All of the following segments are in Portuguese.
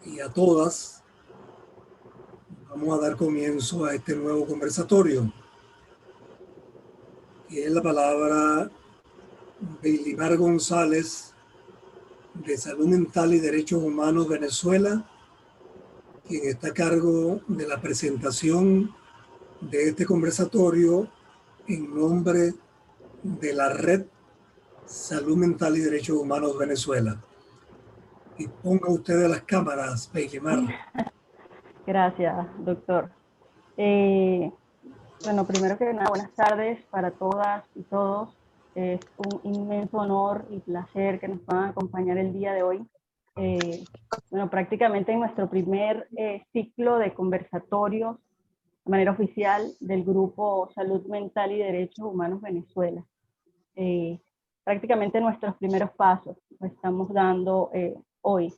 y a todas. Vamos a dar comienzo a este nuevo conversatorio. Y es la palabra Beilimar González, de Salud Mental y Derechos Humanos Venezuela, quien está a cargo de la presentación de este conversatorio en nombre de la Red Salud Mental y Derechos Humanos Venezuela. Y ponga ustedes las cámaras, Beilimar. Gracias, doctor. Bueno, primero que nada, buenas tardes para todas y todos. Es un inmenso honor y placer que nos puedan acompañar el día de hoy. Bueno, prácticamente en nuestro primer ciclo de conversatorios de manera oficial del Grupo Salud Mental y Derechos Humanos Venezuela. Prácticamente nuestros primeros pasos los estamos dando hoy.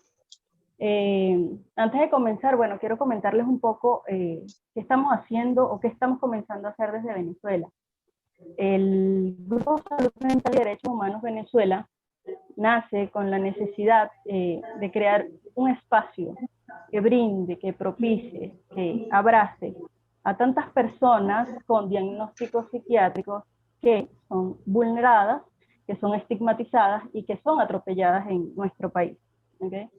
Antes de comenzar, bueno, quiero comentarles un poco qué estamos haciendo o qué estamos comenzando a hacer desde Venezuela. El Grupo Salud Mental y Derechos Humanos Venezuela nace con la necesidad de crear un espacio que brinde, que propicie, que abrace a tantas personas con diagnósticos psiquiátricos que son vulneradas, que son estigmatizadas y que son atropelladas en nuestro país. ¿Okay?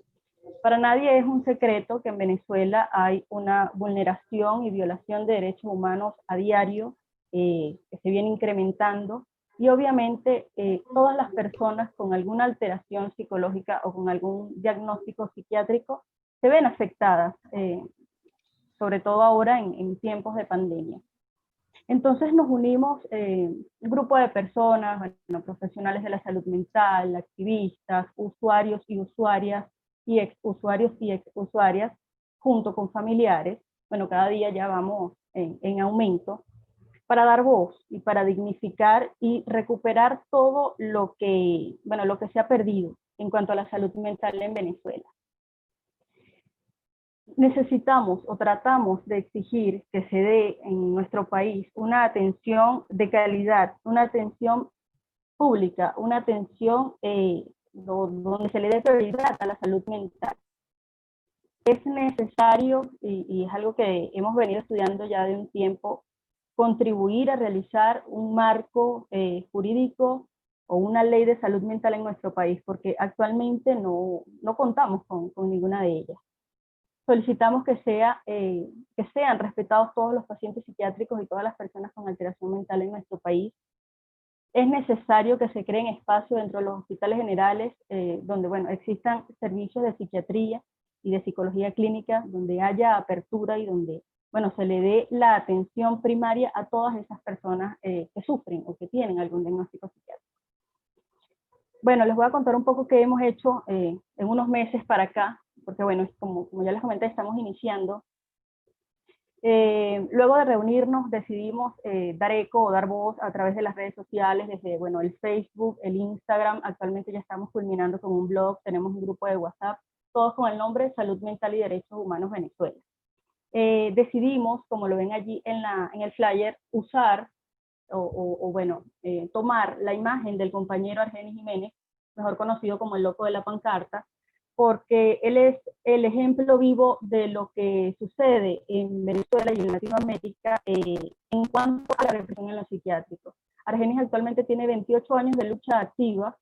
Para nadie es un secreto que en Venezuela hay una vulneración y violación de derechos humanos a diario, que se viene incrementando, y obviamente todas las personas con alguna alteración psicológica o con algún diagnóstico psiquiátrico se ven afectadas, sobre todo ahora en tiempos de pandemia. Entonces nos unimos un grupo de personas, bueno, profesionales de la salud mental, activistas, usuarios y usuarias, y ex-usuarios y ex-usuarias, junto con familiares. Bueno, cada día ya vamos en aumento, para dar voz y para dignificar y recuperar todo lo que, bueno, lo que se ha perdido en cuanto a la salud mental en Venezuela. Necesitamos o tratamos de exigir que se dé en nuestro país una atención de calidad, una atención pública, una atención donde se le dé prioridad a la salud mental. Es necesario, y es algo que hemos venido estudiando ya de un tiempo, contribuir a realizar un marco jurídico o una ley de salud mental en nuestro país, porque actualmente no contamos con ninguna de ellas. Solicitamos que sean respetados todos los pacientes psiquiátricos y todas las personas con alteración mental en nuestro país. Es necesario que se creen espacios dentro de los hospitales generales donde, bueno, existan servicios de psiquiatría y de psicología clínica, donde haya apertura y donde, bueno, se le dé la atención primaria a todas esas personas que sufren o que tienen algún diagnóstico psiquiátrico. Bueno, les voy a contar un poco qué hemos hecho en unos meses para acá, porque bueno, como ya les comenté, estamos iniciando. Luego de reunirnos decidimos dar eco o dar voz a través de las redes sociales, desde bueno, el Facebook, el Instagram. Actualmente ya estamos culminando con un blog, tenemos un grupo de WhatsApp, todos con el nombre Salud Mental y Derechos Humanos Venezuela. Decidimos, como lo ven allí en el flyer, usar tomar la imagen del compañero Argenis Jiménez, mejor conocido como el loco de la pancarta, porque él es el ejemplo vivo de lo que sucede en Venezuela y en Latinoamérica en cuanto a la represión en los psiquiátricos. Argenis actualmente tiene 28 años de lucha activa.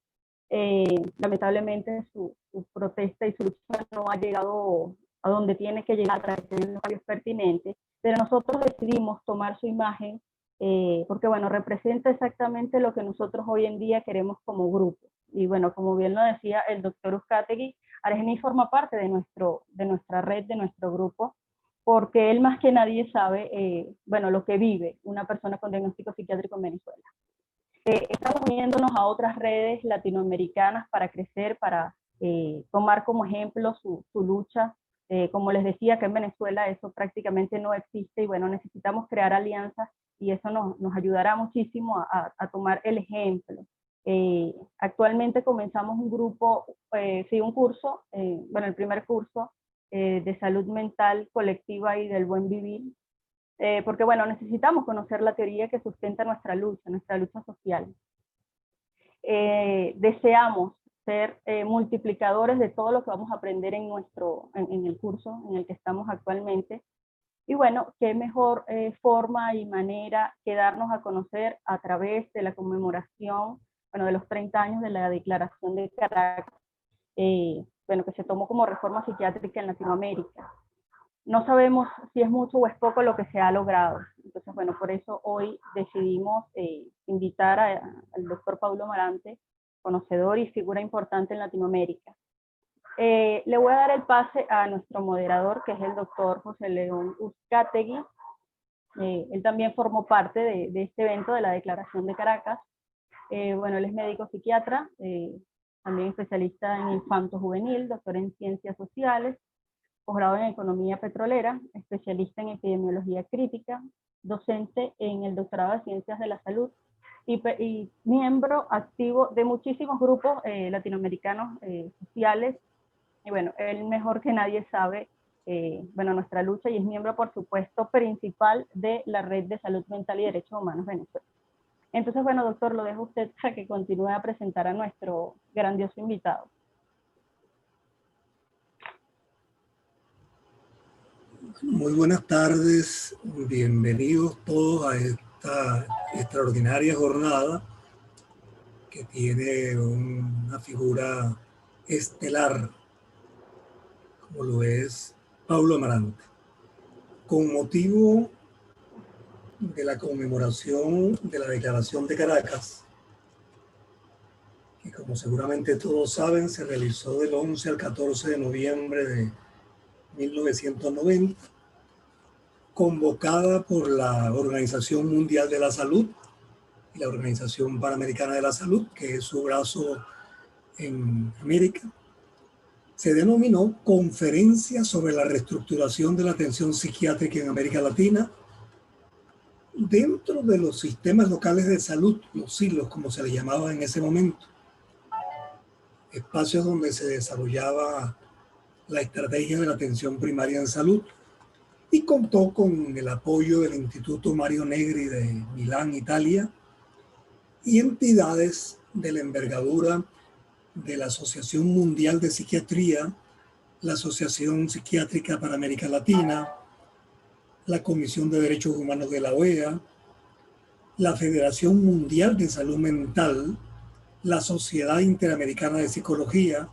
Lamentablemente su protesta y su lucha no ha llegado a donde tiene que llegar para tener los fallos pertinentes, pero nosotros decidimos tomar su imagen porque bueno, representa exactamente lo que nosotros hoy en día queremos como grupo. Y bueno, como bien lo decía el doctor Uzcategui, Argenis forma parte de nuestra red, de nuestro grupo, porque él más que nadie sabe, bueno, lo que vive una persona con diagnóstico psiquiátrico en Venezuela. Estamos uniéndonos a otras redes latinoamericanas para crecer, para tomar como ejemplo su lucha. Como les decía, que en Venezuela eso prácticamente no existe y bueno, necesitamos crear alianzas y eso nos ayudará muchísimo a tomar el ejemplo. Actualmente comenzamos un grupo, un curso, bueno, el primer curso de salud mental colectiva y del buen vivir, porque bueno, necesitamos conocer la teoría que sustenta nuestra lucha social. Deseamos ser multiplicadores de todo lo que vamos a aprender en el curso en el que estamos actualmente. Y bueno, qué mejor forma y manera que darnos a conocer a través de la conmemoración, bueno, de los 30 años de la Declaración de Caracas, bueno, que se tomó como reforma psiquiátrica en Latinoamérica. No sabemos si es mucho o es poco lo que se ha logrado. Entonces, bueno, por eso hoy decidimos invitar al doctor Paulo Amarante, conocedor y figura importante en Latinoamérica. Le voy a dar el pase a nuestro moderador, que es el doctor José León Uzcategui. Él también formó parte de este evento de la Declaración de Caracas. Bueno, él es médico psiquiatra, también especialista en infanto juvenil, doctor en ciencias sociales, posgrado en economía petrolera, especialista en epidemiología crítica, docente en el doctorado de ciencias de la salud y miembro activo de muchísimos grupos latinoamericanos sociales. Y bueno, él mejor que nadie sabe bueno, nuestra lucha, y es miembro, por supuesto, principal de la Red de Salud Mental y Derechos Humanos Venezuela. Entonces, bueno, doctor, lo dejo a usted para que continúe a presentar a nuestro grandioso invitado. Muy buenas tardes, bienvenidos todos a esta extraordinaria jornada que tiene una figura estelar, como lo es Paulo Amarante. Con motivo de la conmemoración de la Declaración de Caracas, que como seguramente todos saben, se realizó del 11 al 14 de noviembre de 1990, convocada por la Organización Mundial de la Salud y la Organización Panamericana de la Salud, que es su brazo en América, se denominó Conferencia sobre la Reestructuración de la Atención Psiquiátrica en América Latina dentro de los sistemas locales de salud, los silos, como se le llamaba en ese momento, espacios donde se desarrollaba la estrategia de la atención primaria en salud, y contó con el apoyo del Instituto Mario Negri de Milán, Italia, y entidades de la envergadura de la Asociación Mundial de Psiquiatría, la Asociación Psiquiátrica para América Latina, la Comisión de Derechos Humanos de la OEA, la Federación Mundial de Salud Mental, la Sociedad Interamericana de Psicología,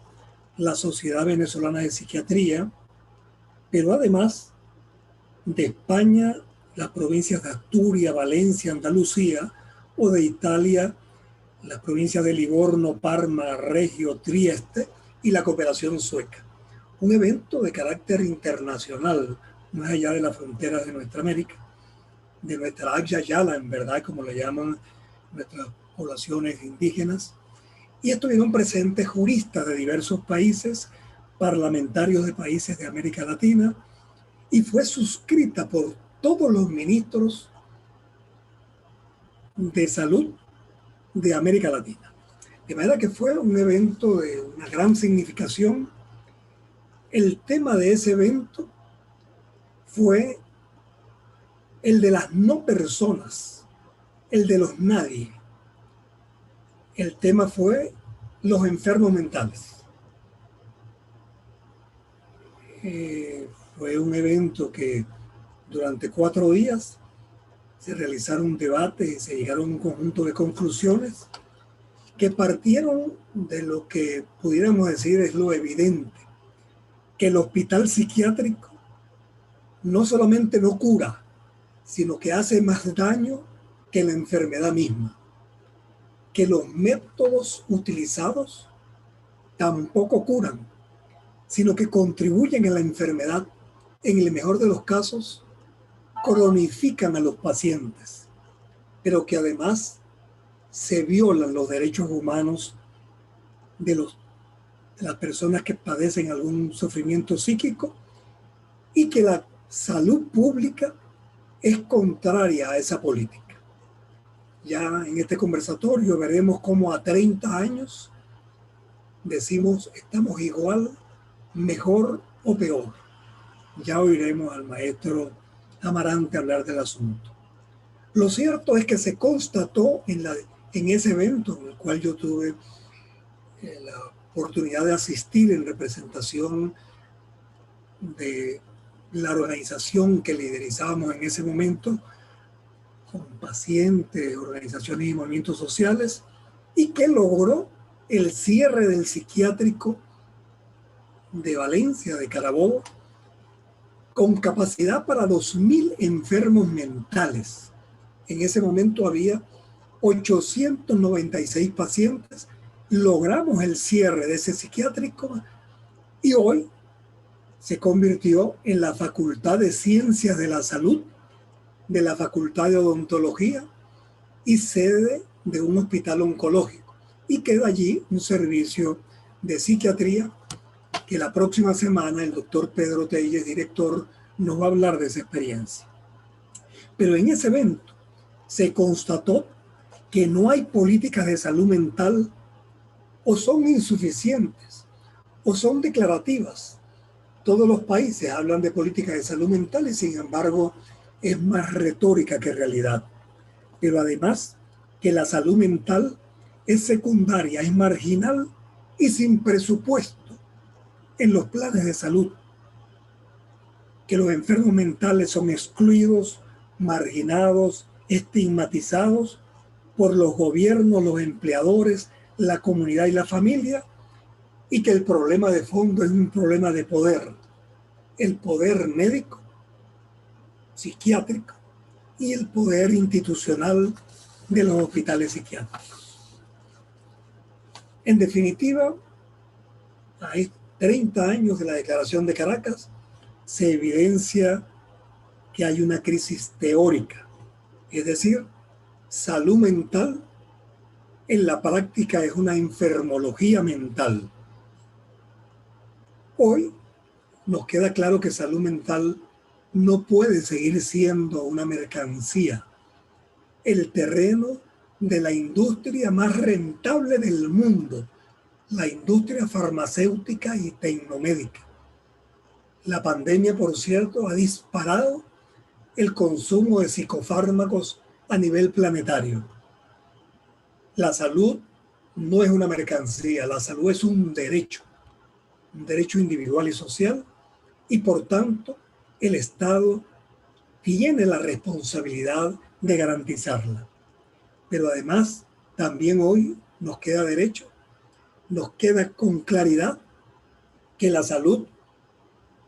la Sociedad Venezolana de Psiquiatría, pero además de España, las provincias de Asturias, Valencia, Andalucía, o de Italia, las provincias de Livorno, Parma, Reggio, Trieste y la cooperación sueca. Un evento de carácter internacional, más allá de las fronteras de nuestra América, de nuestra Agya Yala, en verdad, como le llaman nuestras poblaciones indígenas. Y estuvieron presentes juristas de diversos países, parlamentarios de países de América Latina, y fue suscrita por todos los ministros de salud de América Latina. De manera que fue un evento de una gran significación. El tema de ese evento fue el de las no personas, el de los nadie. El tema fue los enfermos mentales. Fue un evento que durante 4 días se realizaron debates y se llegaron a un conjunto de conclusiones que partieron de lo que pudiéramos decir es lo evidente, que el hospital psiquiátrico no solamente no cura, sino que hace más daño que la enfermedad misma, que los métodos utilizados tampoco curan, sino que contribuyen a la enfermedad. En el mejor de los casos, cronifican a los pacientes, pero que además se violan los derechos humanos de las personas que padecen algún sufrimiento psíquico, y que la salud pública es contraria a esa política. Ya en este conversatorio veremos cómo a 30 años decimos estamos igual, mejor o peor. Ya oiremos al maestro Amarante hablar del asunto. Lo cierto es que se constató en ese evento, en el cual yo tuve la oportunidad de asistir en representación de la organización que liderizábamos en ese momento, con pacientes, organizaciones y movimientos sociales, y que logró el cierre del psiquiátrico de Valencia, de Carabobo, con capacidad para 2.000 enfermos mentales. En ese momento había 896 pacientes. Logramos el cierre de ese psiquiátrico y hoy se convirtió en la Facultad de Ciencias de la Salud, de la Facultad de Odontología y sede de un hospital oncológico. Y queda allí un servicio de psiquiatría que la próxima semana el doctor Pedro Telles, director, nos va a hablar de esa experiencia. Pero en ese evento se constató que no hay políticas de salud mental, o son insuficientes o son declarativas. Todos los países hablan de políticas de salud mental y sin embargo es más retórica que realidad. Pero además que la salud mental es secundaria, es marginal y sin presupuesto en los planes de salud. Que los enfermos mentales son excluidos, marginados, estigmatizados por los gobiernos, los empleadores, la comunidad y la familia, y que el problema de fondo es un problema de poder. El poder médico, psiquiátrico y el poder institucional de los hospitales psiquiátricos. En definitiva, hay 30 años de la Declaración de Caracas, se evidencia que hay una crisis teórica, es decir, salud mental en la práctica es una enfermología mental. Hoy nos queda claro que salud mental no puede seguir siendo una mercancía, el terreno de la industria más rentable del mundo, la industria farmacéutica y tecnomédica. La pandemia, por cierto, ha disparado el consumo de psicofármacos a nivel planetario. La salud no es una mercancía, la salud es un derecho individual y social, y por tanto el Estado tiene la responsabilidad de garantizarla. Pero además, también hoy nos queda derecho, nos queda con claridad que la salud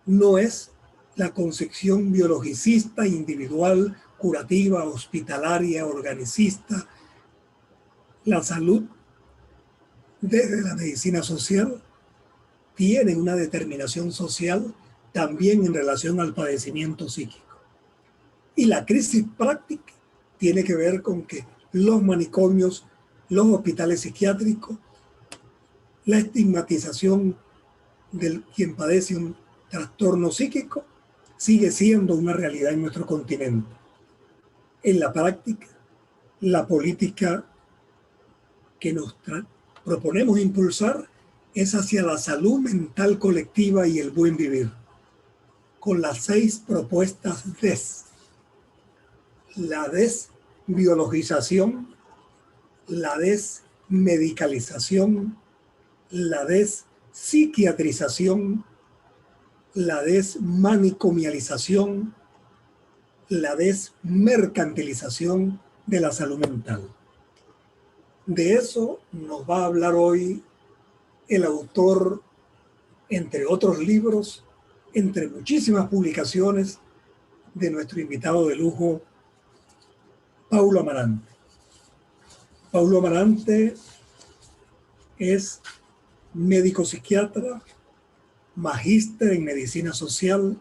no es la concepción biologicista, individual, curativa, hospitalaria, organicista. La salud, desde la medicina social, tiene una determinación social también en relación al padecimiento psíquico. Y la crisis práctica tiene que ver con que los manicomios, los hospitales psiquiátricos, la estigmatización de quien padece un trastorno psíquico sigue siendo una realidad en nuestro continente. En la práctica, la política que nos proponemos impulsar es hacia la salud mental colectiva y el buen vivir, con las 6 propuestas DES. La desbiologización, la desmedicalización, la despsiquiatrización, la desmanicomialización, la desmercantilización de la salud mental. De eso nos va a hablar hoy el autor, entre otros libros, entre muchísimas publicaciones, de nuestro invitado de lujo, Paulo Amarante. Paulo Amarante es médico psiquiatra, magíster en medicina social,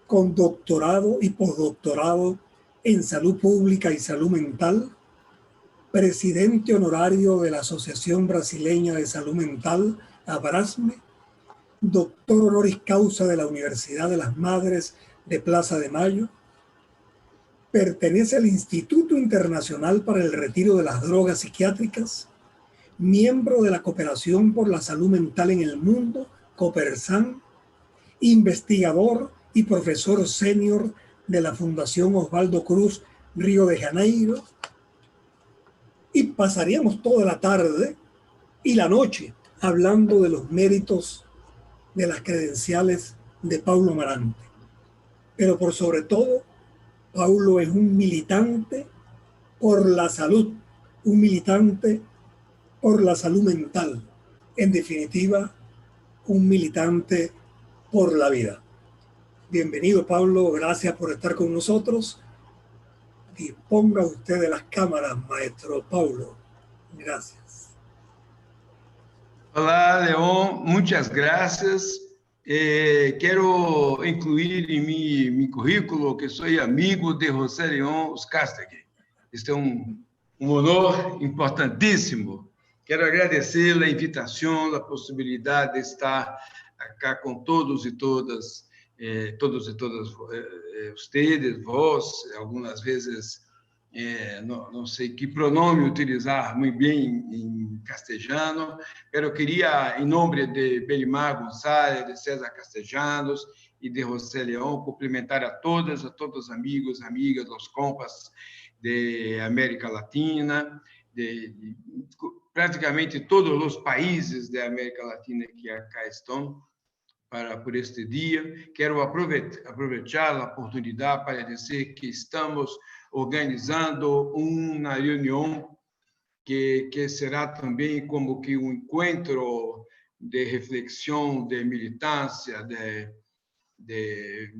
con doctorado y postdoctorado en salud pública y salud mental, presidente honorario de la Asociación Brasileña de Salud Mental, ABRASME, doctor honoris causa de la Universidad de las Madres de Plaza de Mayo, pertenece al Instituto Internacional para el Retiro de las Drogas Psiquiátricas, miembro de la Cooperación por la Salud Mental en el Mundo, Coopersan, investigador y profesor senior de la Fundación Osvaldo Cruz, Río de Janeiro, y pasaríamos toda la tarde y la noche hablando de los méritos de las credenciales de Paulo Amarante. Pero por sobre todo, Paulo es un militante por la salud, un militante por la salud mental. En definitiva, un militante por la vida. Bienvenido, Paulo, gracias por estar con nosotros. Disponga usted de las cámaras, maestro Paulo. Gracias. Olá, Leon, muitas graças. Quero incluir em meu currículo que sou amigo de José Leon Uscastegui. Este é honor importantíssimo. Quero agradecer a invitação, a possibilidade de estar aqui com todos e todas vocês, vós, algumas vezes, não sei que pronome utilizar muito bem em castelhano, mas eu queria, em nome de Belimar Gonçalves, de César Castellanos e de José Leon, cumprimentar a todos os amigos, amigas, os compas de América Latina, de praticamente todos os países da América Latina que acá estão por este dia. Quero aproveitar a oportunidade para dizer que estamos organizando uma reunião que será também como que encontro de reflexão, de militância, de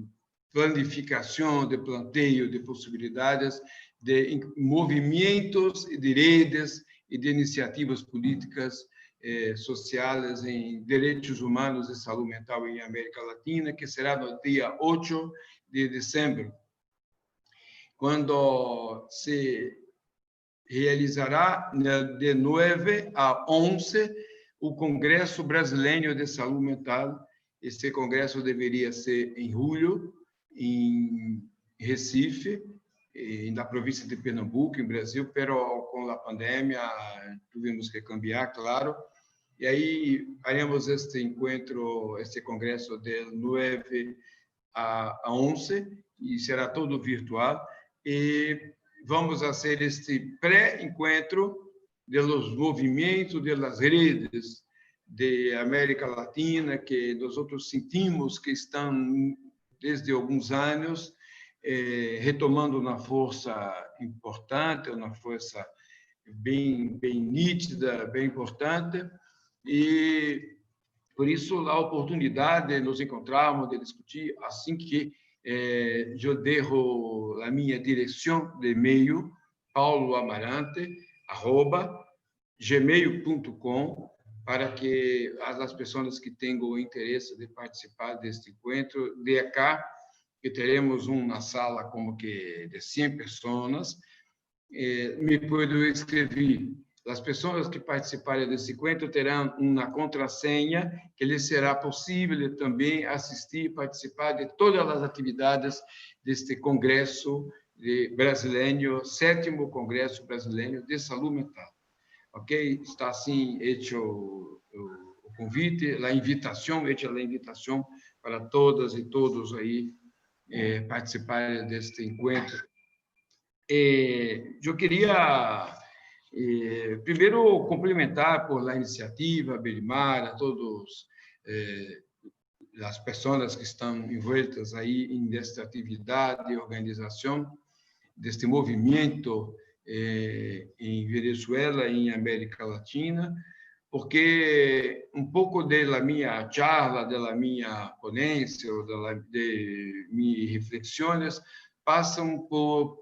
planificação, de planteio de possibilidades, de movimentos e de redes e de iniciativas políticas sociais em direitos humanos e saúde mental em América Latina, que será no dia 8 de dezembro, quando se realizará de 9 a 11 o Congresso Brasileiro de Saúde Mental. Este congresso deveria ser em julho, em Recife, na província de Pernambuco, em Brasil, pero com a pandemia tivemos que cambiar, claro. E aí faremos este encontro, este congresso de 9 a 11, e será todo virtual. E vamos fazer este pré-encontro dos movimentos, das redes de América Latina, que nós outros sentimos que estão, desde alguns anos, retomando uma força importante, uma força bem nítida, bem importante, e por isso a oportunidade de nos encontrarmos, de discutir, assim que eu deixo a minha direção de e-mail, pauloamarante@gmail.com, para que as pessoas que tenham interesse de participar deste encontro, de acá, que teremos uma sala como que de 100 pessoas, me podem escrever. As pessoas que participarem desse encontro terão uma contrassenha que lhes será possível também assistir e participar de todas as atividades deste Congresso Brasileiro, 7º Congresso Brasileiro de Saúde Mental. Ok? Está assim hecho o convite, a invitação para todas e todos aí participarem deste encontro. Eu queria primeiro cumprimentar por a iniciativa, Belimar, a todos as pessoas que estão envolvidas aí nesta atividade e organização deste movimento em Venezuela e em América Latina, porque pouco da minha charla, da minha ponência, de minhas reflexões, passam por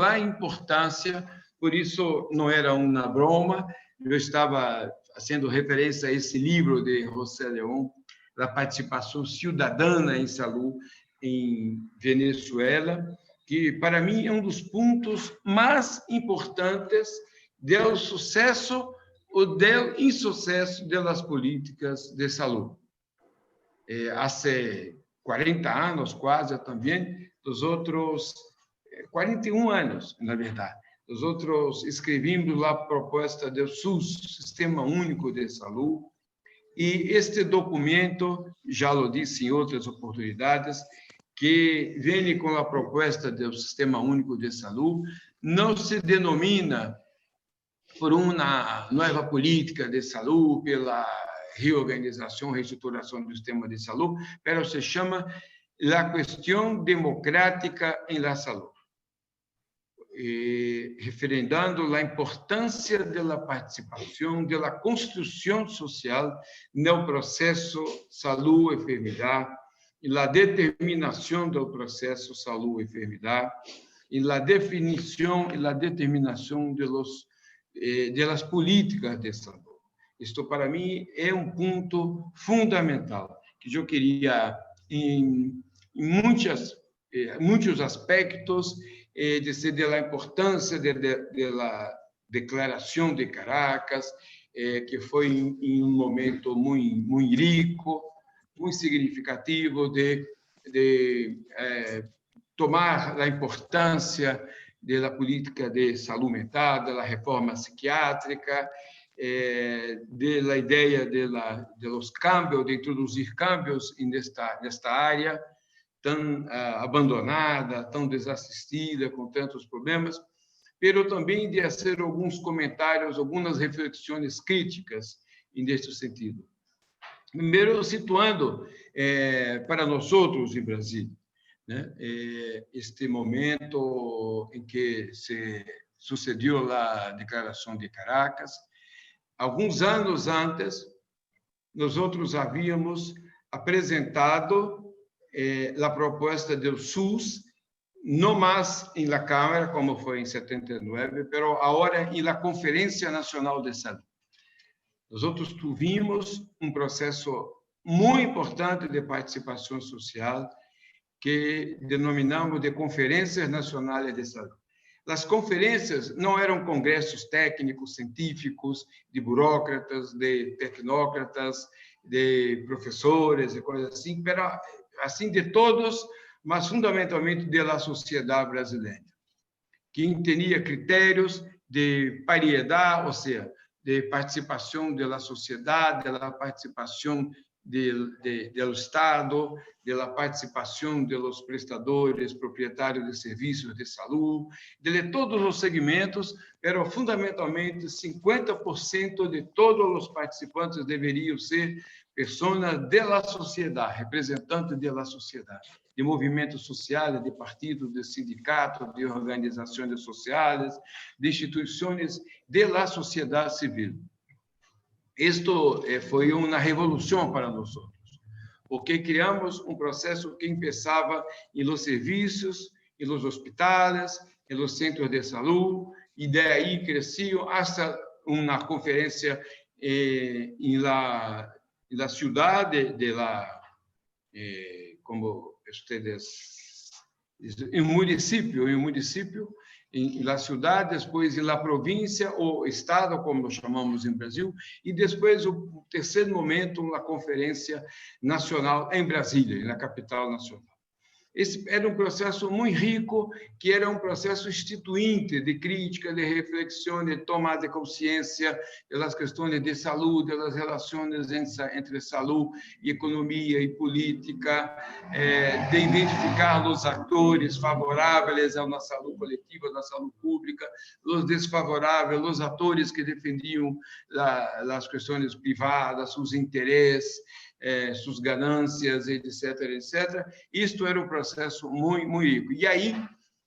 a importância. Por isso, não era uma broma, eu estava fazendo referência a esse livro de José Leon, da participação cidadã em saúde em Venezuela, que, para mim, é dos pontos mais importantes do sucesso ou do insucesso das políticas de saúde. Há 40 anos, quase, também, dos outros 41 anos, na verdade. Nós outros escrevemos a proposta do SUS, Sistema Único de Saúde, e este documento, já lo disse em outras oportunidades, que vem com a proposta do Sistema Único de Saúde, não se denomina por uma nova política de saúde, pela reorganização, reestruturação do sistema de saúde, mas se chama a questão democrática em la saúde, referendando a importância da participação, da construção social no processo saúde-enfermidade, e a determinação do processo saúde-enfermidade, e a definição e a determinação das políticas de saúde. Isto, para mim, é um ponto fundamental, que eu queria, em muitos aspectos, da importância da Declaração de Caracas, que foi em um momento muito rico, muito significativo de tomar a importância da política de saúde mental, da reforma psiquiátrica, da ideia dos cambios, de introduzir cambios nesta área tão abandonada, tão desassistida, com tantos problemas, mas também de fazer alguns comentários, algumas reflexões críticas neste sentido. Primeiro, situando para nós outros em Brasil, né, este momento em que se sucedeu a Declaração de Caracas. Alguns anos antes, nós outros havíamos apresentado a proposta do SUS, não mais em la Câmara, como foi em 79, mas agora em la Conferência Nacional de Saúde. Nós outros tivemos um processo muito importante de participação social que denominamos de Conferências Nacionais de Saúde. As conferências não eram congressos técnicos, científicos, de burocratas, de tecnócratas, de professores e coisas assim, mas assim de todos, mas fundamentalmente da sociedade brasileira, que tinha critérios de paridade, ou seja, de participação da sociedade, da participação do Estado, da participação dos prestadores, proprietários de serviços de saúde, de todos os segmentos, mas fundamentalmente 50% de todos os participantes deveriam ser pessoas da sociedade, representantes da sociedade, de movimentos sociais, de partidos, de sindicatos, de organizações sociais, de instituições da sociedade civil. Isto foi uma revolução para nós, porque criamos um processo que começava em los serviços, em los hospitais, em los centros de saúde, e daí cresceu até uma conferência em la cidade de la, como vocês, em município, em la cidade, depois em la província ou estado, como nós chamamos em Brasil, e depois o terceiro momento, uma conferência nacional em Brasília, na capital nacional. Esse era um processo muito rico, que era um processo instituinte de crítica, de reflexão, de tomada de consciência das questões de saúde, das relações entre saúde e economia e política, de identificar os atores favoráveis a uma saúde coletiva, na saúde pública, os desfavoráveis, os atores que defendiam as questões privadas, os interesses, suas ganâncias, etc., etc. Isto era um processo muito, muito rico. E aí,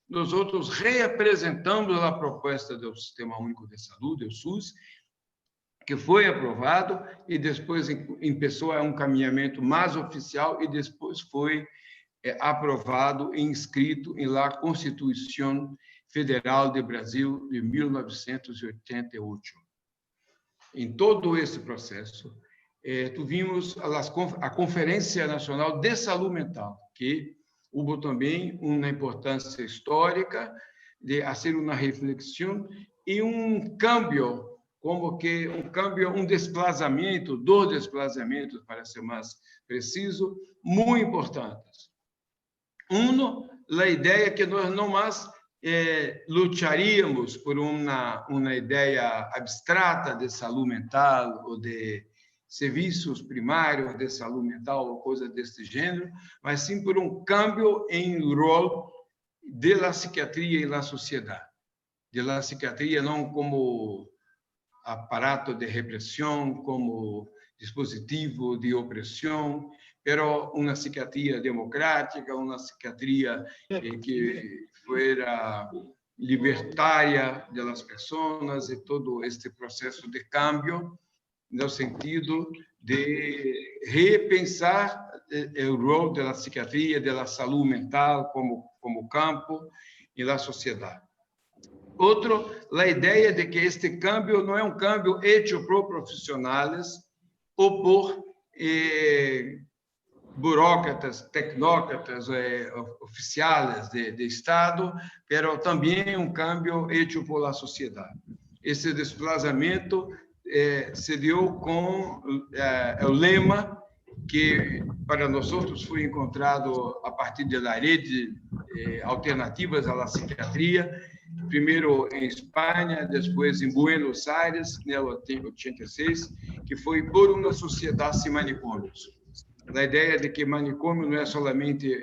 nós outros reapresentamos a proposta do Sistema Único de Saúde, o SUS, que foi aprovado e depois começou um caminhamento mais oficial e depois foi aprovado e inscrito na Constituição Federal do Brasil de 1988. Em todo esse processo, tivemos a Conferência Nacional de Saúde Mental, que houve também uma importância histórica de fazer uma reflexão e um cambio, um desplazamento, dois desplazamentos, para ser mais preciso, muito importantes. A ideia que nós não mais lutaríamos por uma ideia abstrata de saúde mental ou de serviços primários de saúde mental ou coisa desse gênero, mas sim por um câmbio em rol da psiquiatria na sociedade. Da psiquiatria não como aparato de repressão, como dispositivo de opressão, pero uma psiquiatria democrática, uma psiquiatria que fuera libertária das pessoas, e todo este processo de cambio no sentido de repensar o rol da psiquiatria, da saúde mental como campo na sociedade. Outro, a ideia de que este cambio não é um cambio hecho por profissionais ou por burócratas, tecnócratas, oficiais de Estado, mas também um cambio hecho por la sociedade. Esse desplazamento se deu com o lema que para nós foi encontrado a partir da rede alternativas à psiquiatria, primeiro em Espanha, depois em Buenos Aires, em 86, que foi por uma sociedade sem manicômios. A ideia de que manicômio não é somente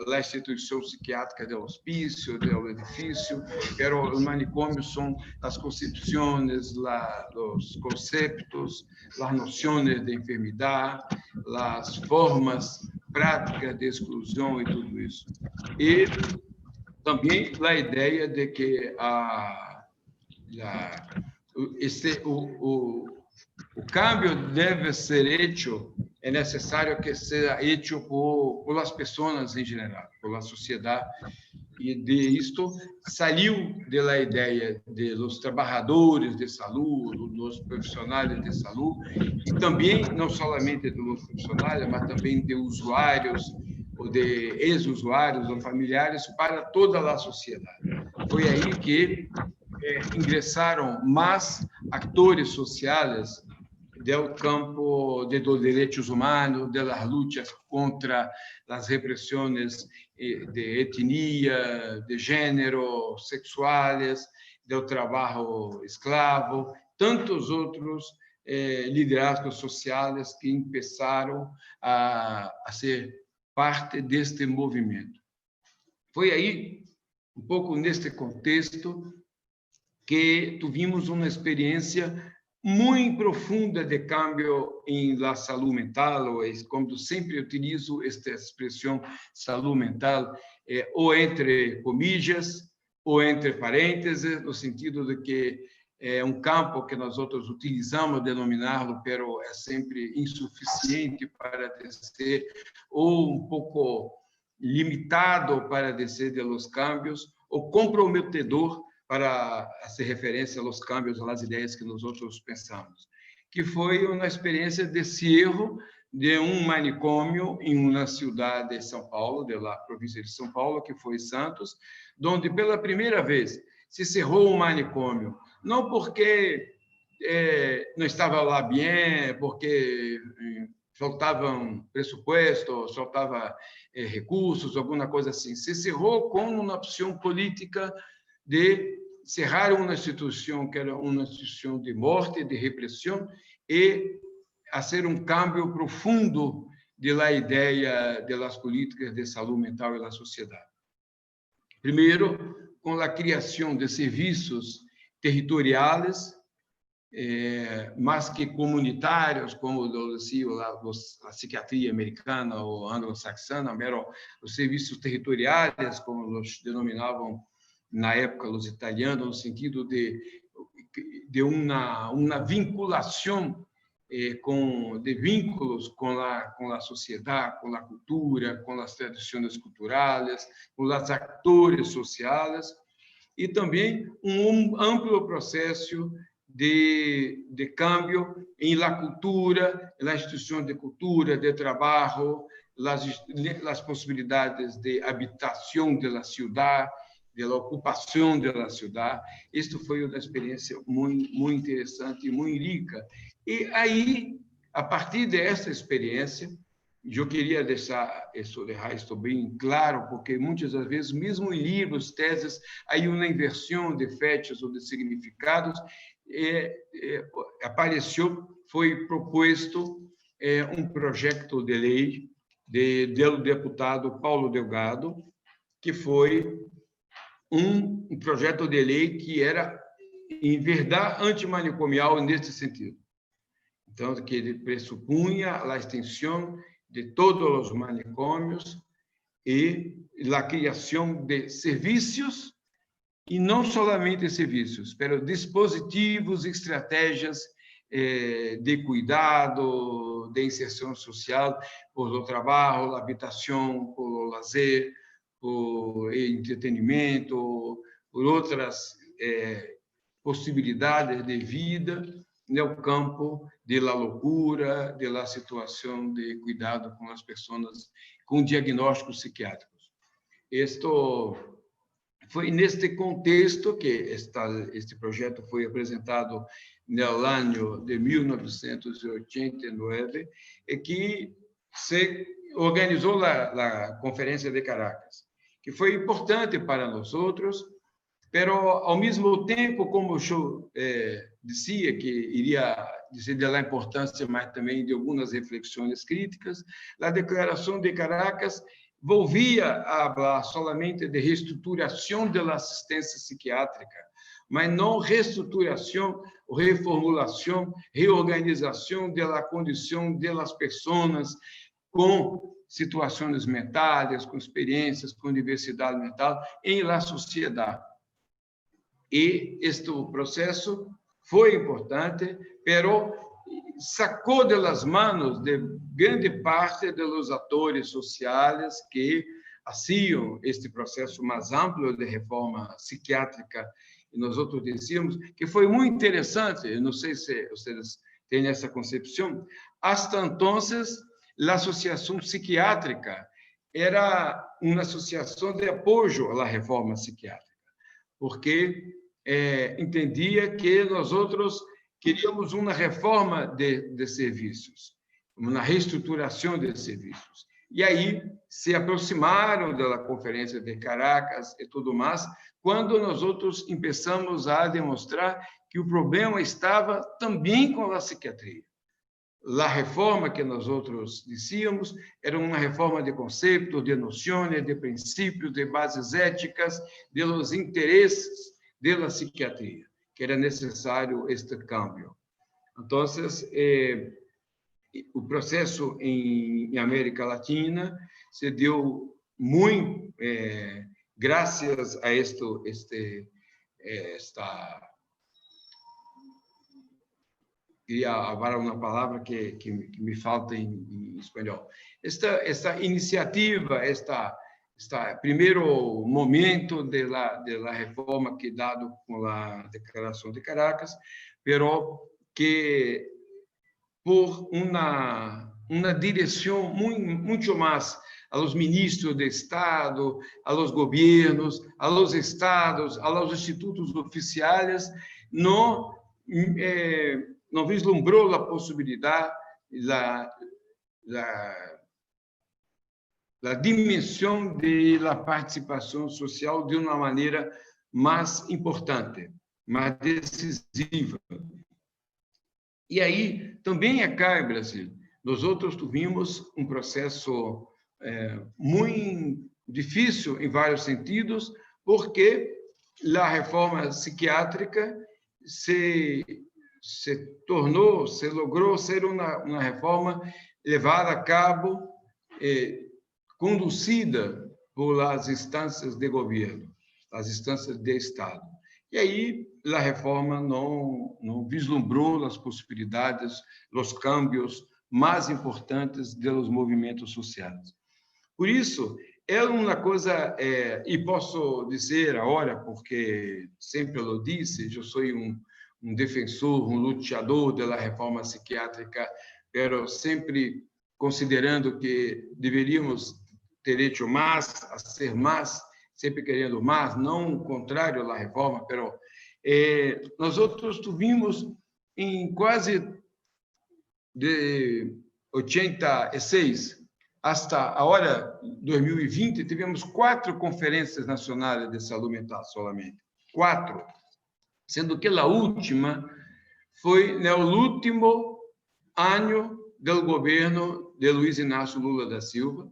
a instituição psiquiátrica do hospício, do edifício, mas os manicômios são as concepções, os conceitos, as noções de enfermidade, as formas práticas de exclusão e tudo isso. E também a ideia de que o cambio deve ser feito, é necessário que seja feito por as pessoas em geral, por a sociedade. E de isto saiu da ideia de los trabalhadores de saúde, dos profissionais de saúde, e também não somente dos profissionais, mas também de usuários, ou de ex-usuários ou familiares, para toda a sociedade. Foi aí que ingressaram mais atores sociais do campo dos direitos humanos, das lutas contra as repressões de etnia, de gênero, sexuais, do trabalho escravo, tantos outros liderazgos sociais que começaram a ser parte deste movimento. Foi aí, um pouco neste contexto, que tivemos uma experiência muito profunda de cambio em la saúde mental, ou como sempre utilizo esta expressão saúde mental, ou entre comillas, ou entre parênteses, no sentido de que é um campo que nós outros utilizamos denominá-lo, pero é sempre insuficiente para descer, ou um pouco limitado para descer de los cambios, ou comprometedor para fazer referência aos câmbios, às ideias que nós outros pensamos, que foi uma experiência de cierre de um manicômio em uma cidade de São Paulo, da província de São Paulo, que foi Santos, onde pela primeira vez se cerrou um manicômio, não porque não estava lá bem, porque faltavam pressuposto, faltava recursos, alguma coisa assim. Se cerrou com uma opção política de cerrar uma instituição que era uma instituição de morte, de repressão, e fazer um cambio profundo da ideia das políticas de saúde mental na sociedade. Primeiro, com a criação de serviços territoriais, mais que comunitários, como a psiquiatria americana ou anglo-saxana, mas os serviços territoriais, como os denominavam na época os italianos, no sentido de uma vinculação de vínculos com a sociedade, com a cultura, com as tradições culturais, com os atores sociais, e também um amplo processo de cambio em la cultura, na instituição de cultura, de trabalho, as possibilidades de habitação da cidade, da ocupação da cidade. Isto foi uma experiência muito interessante e muito rica. E aí, a partir dessa experiência, eu queria deixar isso bem claro, porque muitas das vezes, mesmo em livros, teses, há uma inversão de fechas ou de significados. Apareceu, foi proposto um projeto de lei do deputado Paulo Delgado, que foi um projeto de lei que era, em verdade, antimanicomial nesse sentido. Então, que pressupunha a extensão de todos os manicômios e a criação de serviços, e não somente serviços, mas dispositivos, estratégias de cuidado, de inserção social, por o trabalho, a habitação, por o lazer, por entretenimento, por outras possibilidades de vida no campo da loucura, da situação de cuidado com as pessoas com diagnósticos psiquiátricos. Isto foi neste contexto que este projeto foi apresentado no ano de 1989 e que se organizou a Conferência de Caracas, que foi importante para nós outros, mas ao mesmo tempo, como eu dizia, que iria dizer da importância, mas também de algumas reflexões críticas, a Declaração de Caracas volvia a falar somente de reestruturação da assistência psiquiátrica, mas não reestruturação, reformulação, reorganização da condição das pessoas com situações mentais, com experiências, com diversidade mental em la sociedade. E este processo foi importante, pero sacou das mãos de grande parte dos atores sociais que faziam este processo mais amplo de reforma psiquiátrica. E nós outros dizíamos que foi muito interessante, não sei se vocês têm essa concepção, hasta então, a Associação Psiquiátrica era uma associação de apoio à reforma psiquiátrica, porque entendia que nós outros queríamos uma reforma de serviços, uma reestruturação de serviços. E aí se aproximaram da Conferência de Caracas e tudo mais, quando nós outros começamos a demonstrar que o problema estava também com a psiquiatria. A reforma que nós outros dizíamos era uma reforma de conceitos, de noções, de princípios, de bases éticas, de los interesses da psiquiatria, que era necessário este câmbio. Então, o processo em América Latina se deu muito graças a esta queria agora uma palavra que me falta em espanhol. Esta iniciativa, este primeiro momento da reforma que dado com a Declaração de Caracas, pero que por uma direção muito mais aos ministros de Estado, aos governos, aos estados, aos institutos oficiais, não vislumbrou a possibilidade, a dimensão da participação social de uma maneira mais importante, mais decisiva. E aí, também acá em Brasil, nós outros tivemos um processo muito difícil em vários sentidos, porque a reforma psiquiátrica se logrou ser uma reforma levada a cabo, conduzida por as instâncias de governo, as instâncias de Estado. E aí a reforma não vislumbrou as possibilidades, os câmbios mais importantes dos movimentos sociais. Por isso, é uma coisa, e posso dizer agora, porque sempre eu disse, eu sou um defensor, um lutador da reforma psiquiátrica, mas sempre considerando que deveríamos ter hecho mais, a ser mais, sempre querendo mais, não o contrário da reforma, mas nós outros tivemos em quase de 86 hasta agora 2020 tivemos 4 conferências nacionais de saúde mental solamente, 4, sendo que a última foi no último ano do governo de Luiz Inácio Lula da Silva,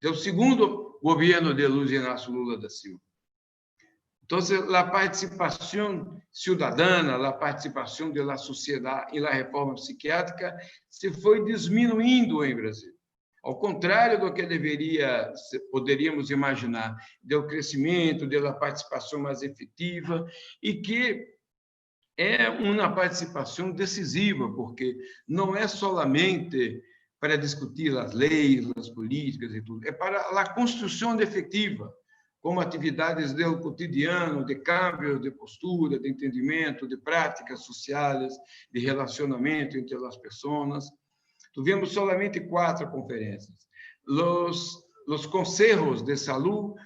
do segundo governo de Luiz Inácio Lula da Silva. Entonces, la participación ciudadana, la participación de la sociedad en la reforma psiquiátrica se foi diminuindo em Brasil. Ao contrário do que poderíamos imaginar, do crescimento, da participação mais efetiva, e que é uma participação decisiva, porque não é solamente para discutir as leis, as políticas e tudo, é para a construção efetiva, como atividades do cotidiano, de câmbio de postura, de entendimento, de práticas sociais, de relacionamento entre as pessoas. Tivemos solamente 4 conferências. Os conselhos de saúde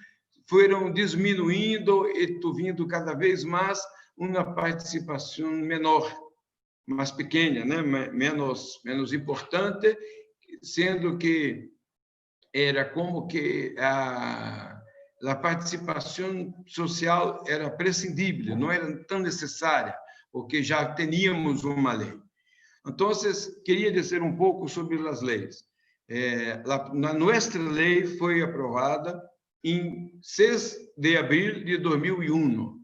foram diminuindo e tendo cada vez mais uma participação menor, mais pequena, né? menos importante, sendo que era como que a participação social era prescindível, não era tão necessária, porque já tínhamos uma lei. Então, queria dizer um pouco sobre as leis. A nossa lei foi aprovada em 6 de abril de 2001.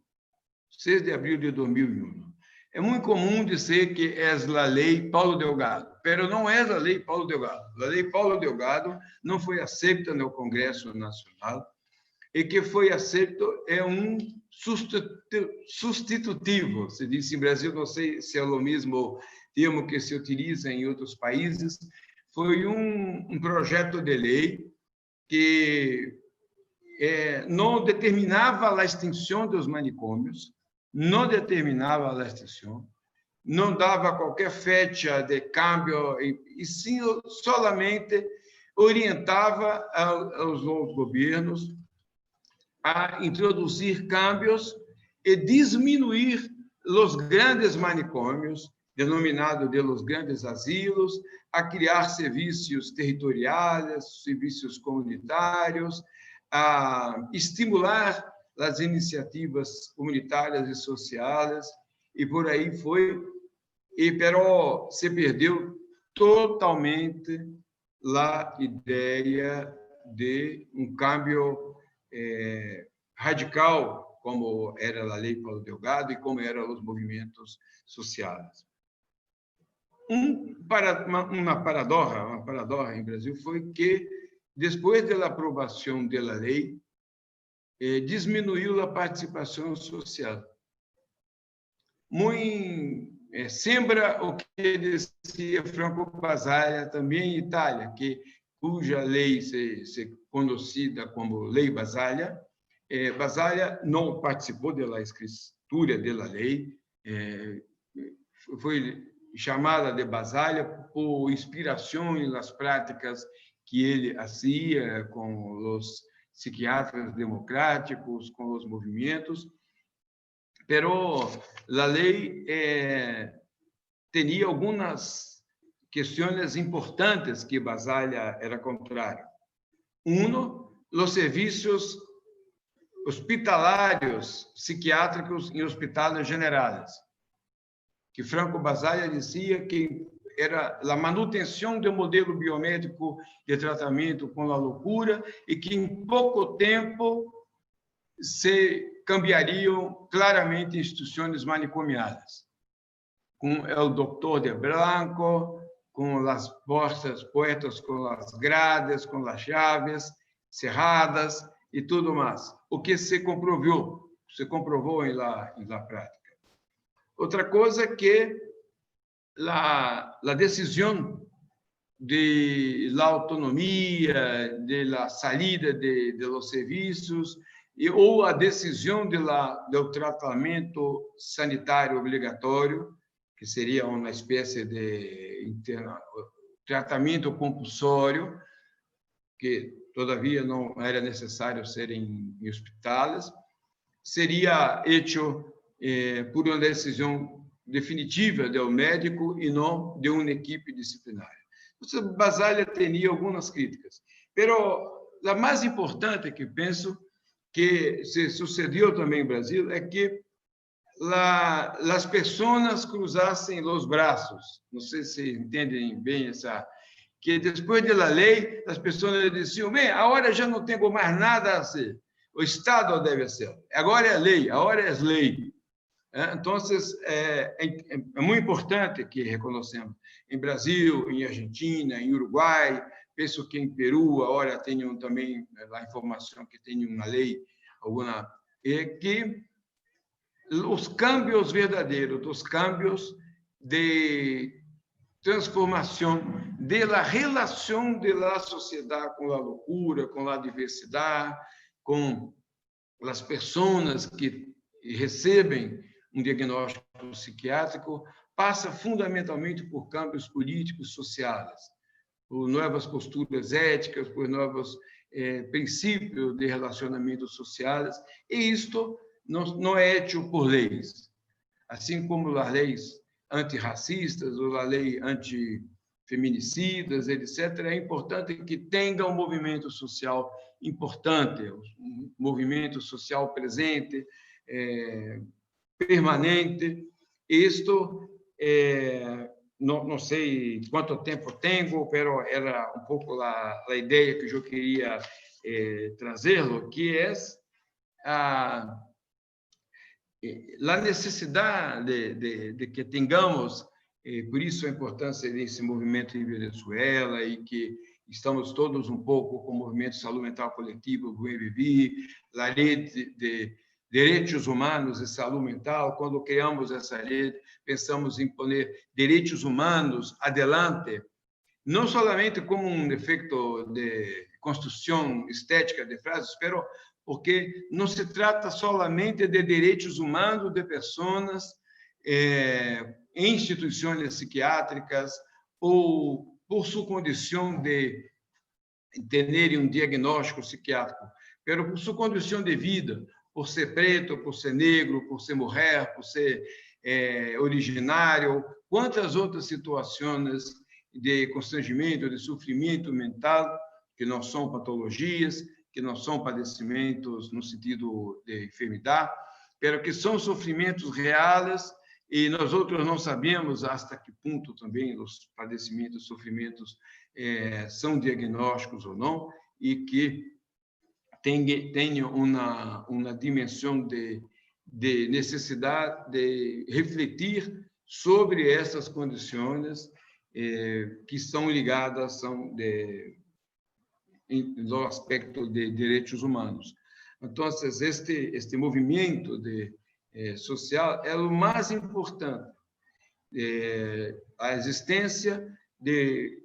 6 de abril de 2001. É muito comum dizer que é a lei Paulo Delgado, mas não é a lei Paulo Delgado. A lei Paulo Delgado não foi aceita no Congresso Nacional, e que foi aceito é um substitutivo, se diz em Brasil, não sei se é o mesmo termo que se utiliza em outros países. Foi um projeto de lei que não determinava a extinção dos manicômios, não determinava a extinção, não dava qualquer fecha de câmbio, e sim solamente orientava aos novos governos a introduzir câmbios e diminuir os grandes manicômios, denominados de los grandes asilos, a criar serviços territoriais, serviços comunitários, a estimular as iniciativas comunitárias e sociais, e por aí foi, pero se perdeu totalmente a ideia de um câmbio radical, como era a lei Paulo Delgado e como eram os movimentos sociais. Uma paradoxa em Brasil foi que, depois da aprovação da lei, diminuiu a participação social. Sembra o que dizia Franco Basaglia também em Itália, cuja lei se conhecida como Lei Basaglia. Basaglia não participou da escritura da lei, foi chamada de Basaglia por inspiração nas práticas que ele fazia com os psiquiatras democráticos, com os movimentos, pero a lei tinha algumas questões importantes que Basaglia era contrário. Os serviços hospitalários psiquiátricos em hospitais generais, que Franco Basaglia dizia que era a manutenção do modelo biomédico de tratamento com a loucura e que em pouco tempo se cambiariam claramente instituições manicomiadas, com o doutor de branco, com as portas puestas, com as grades, com as chaves cerradas e tudo mais. O que se comprovou na prática. Outra coisa é que a decisão da autonomia, da saída de los serviços, ou a decisão do tratamento sanitário obrigatório, que seria uma espécie de tratamento compulsório, que todavia não era necessário ser em hospitais, seria feito por uma decisão definitiva do médico e não de uma equipe disciplinária. Então, Basaglia tinha algumas críticas, mas a mais importante que penso que se sucedeu também no Brasil é que as pessoas cruzassem os braços. Não sei se entendem bem essa, que depois da lei as pessoas diziam: bem, agora já não tenho mais nada a fazer. o Estado debe hacerlo. Ahora es ley, ahora es ley. Entonces, é muito importante que reconhecemos em Brasil, em Argentina, em Uruguai, penso que em Peru agora tenho também a informação que tem uma lei, que os cambios verdadeiros, os cambios de transformação da relação da sociedade com a loucura, com a diversidade, com as pessoas que recebem um diagnóstico psiquiátrico, passa fundamentalmente por cambios políticos, sociais, por novas posturas éticas, por novos princípios de relacionamentos sociais, e isto não é hecho por leis. Assim como as leis antirracistas ou a lei antifeminicidas, etc., é importante que tenha um movimento social importante, um movimento social presente, permanente. Isto, não sei quanto tempo tenho, mas era um pouco a ideia que eu queria trazer, que é a necessidade de que tenhamos, por isso a importância desse movimento em Venezuela, e que estamos todos um pouco com o movimento de saúde mental coletivo, o BVV, a rede de direitos humanos e saúde mental. Quando criamos essa rede, pensamos em pôr direitos humanos adelante, não somente como um efeito de construção estética de frases, mas porque não se trata solamente de direitos humanos de pessoas em instituições psiquiátricas ou por sua condição de terem um diagnóstico psiquiátrico, mas por sua condição de vida, por ser preto, por ser negro, por ser mulher, por ser originário, quantas outras situações de constrangimento, de sofrimento mental, que não são patologias, que não são padecimentos no sentido de enfermidade, mas que são sofrimentos reais, e nós outros não sabemos até que ponto também os padecimentos, sofrimentos são diagnósticos ou não, e que tem uma dimensão de necessidade de refletir sobre essas condições que são ligadas no aspecto de direitos humanos. Então, este movimento social é o mais importante. A existência de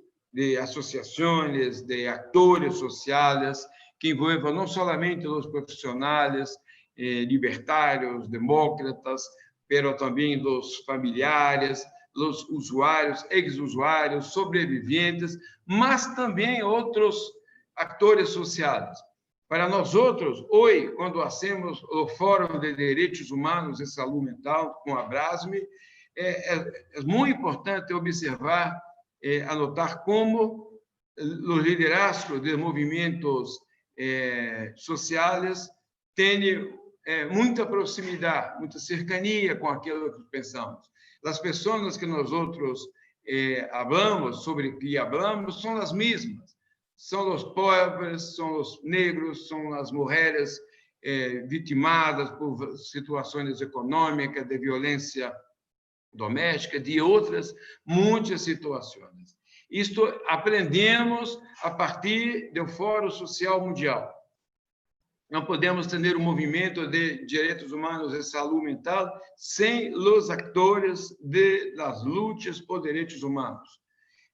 associações, de atores sociais, que envolvam não somente os profissionais libertários, demócratas, mas também os familiares, os usuários, ex-usuários, sobreviventes, mas também outros atores sociais. Para nós outros, hoje, quando hacemos o Fórum de Direitos Humanos e Saúde Mental com a Brasme, é muito importante observar, anotar como os liderazgos de movimentos sociais têm muita proximidade, muita cercania com aquilo que pensamos. As pessoas que nós outros falamos, sobre que falamos, são as mesmas. São os pobres, são os negros, são as mulheres vitimadas por situações econômicas, de violência doméstica, de outras muitas situações. Isto aprendemos a partir do Fórum Social Mundial. Não podemos ter um movimento de direitos humanos e saúde mental sem os atores das lutas por direitos humanos.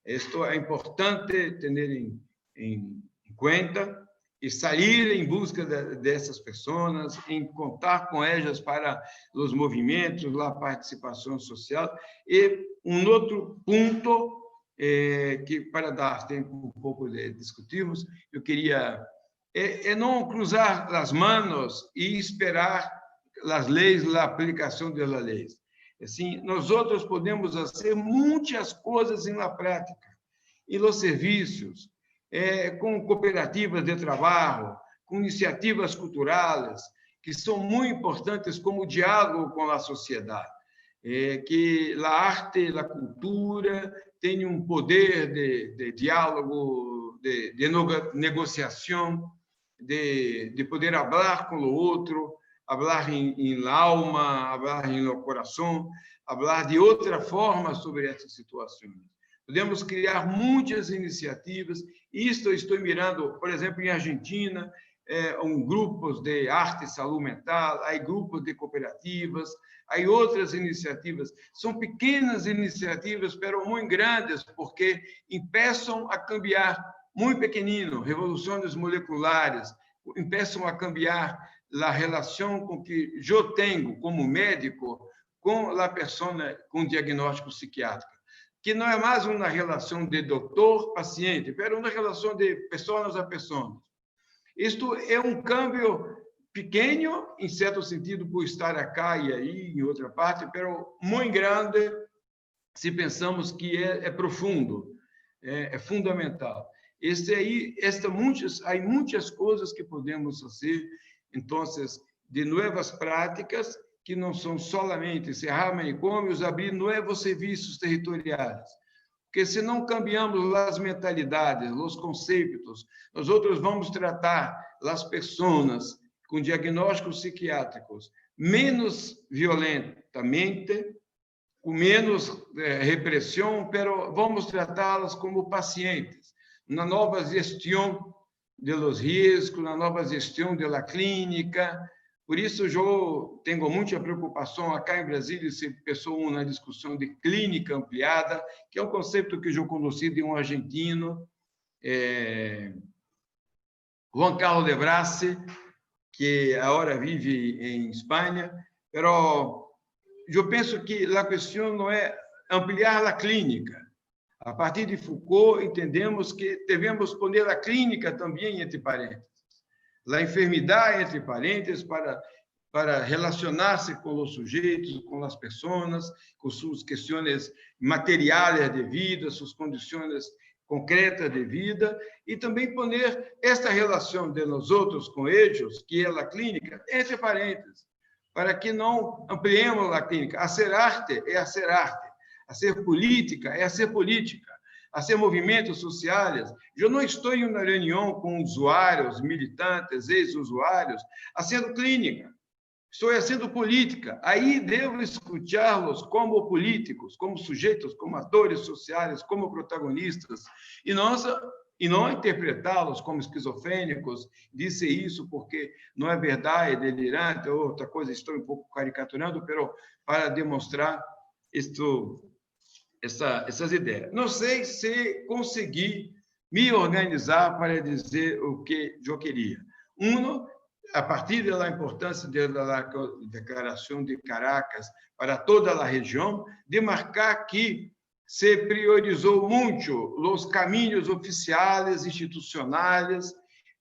Isto é importante ter em conta e sair em busca dessas pessoas, em contar com elas para os movimentos, a participação social. E outro ponto que, para dar tempo um pouco de discutirmos, eu queria não cruzar as mãos e esperar as leis, a aplicação das leis. Assim, nós outros podemos fazer muitas coisas na prática, e os serviços, com cooperativas de trabalho, com iniciativas culturais, que são muito importantes como diálogo com a sociedade. Que a arte, a cultura tem um poder de diálogo, de negociação, de poder falar com o outro, falar em la alma, falar em lo coração, falar de outra forma sobre essas situações. Podemos criar muitas iniciativas. Isto eu estou mirando, por exemplo, em Argentina, grupos de arte e saúde mental, há grupos de cooperativas, há outras iniciativas. São pequenas iniciativas, mas muito grandes, porque começam a cambiar, muito pequenino, revoluções moleculares, começam a cambiar a relação com que eu tenho como médico com a pessoa com diagnóstico psiquiátrico, que não é mais uma relação de doutor-paciente, mas uma relação de pessoas a pessoas. Isto é um câmbio pequeno, em certo sentido, por estar acá e aí, em outra parte, mas muito grande, se pensamos que é profundo, é fundamental. Há muitas coisas que podemos fazer, então, de novas práticas, que não são solamente cerrar manicômios, abrir novos serviços territoriais. Porque se não cambiamos as mentalidades, os conceitos, nós outros vamos tratar as pessoas com diagnósticos psiquiátricos menos violentamente, com menos repressão, mas vamos tratá-las como pacientes, na nova gestão dos riscos, na nova gestão da clínica. Por isso, eu tenho muita preocupação aqui em Brasília, se pessoa na discussão de clínica ampliada, que é um conceito que eu conheci de um argentino, Juan Carlos de Brase, que agora vive em Espanha. Mas eu penso que a questão não é ampliar a clínica. A partir de Foucault, entendemos que devemos pôr a clínica também entre parênteses. A enfermidade, entre parênteses, para relacionar-se com os sujeitos, com as pessoas, com suas questões materiais de vida, suas condições concretas de vida, e também pôr esta relação de nós outros com eles, que é a clínica, entre parênteses, para que não ampliemos a clínica. A ser arte é a ser arte, a ser política é a ser política, a ser movimentos sociais. Eu não estou em uma reunião com usuários, militantes, ex-usuários, fazendo clínica. Estou fazendo política. Aí devo escutá-los como políticos, como sujeitos, como atores sociais, como protagonistas, e não interpretá-los como esquizofrênicos. Disse isso porque não é verdade, é delirante, ou outra coisa, estou um pouco caricaturando, mas para demonstrar essas ideias. Não sei se consegui me organizar para dizer o que eu queria. A partir da importância da Declaração de Caracas para toda a região, de marcar que se priorizou muito os caminhos oficiais, institucionais,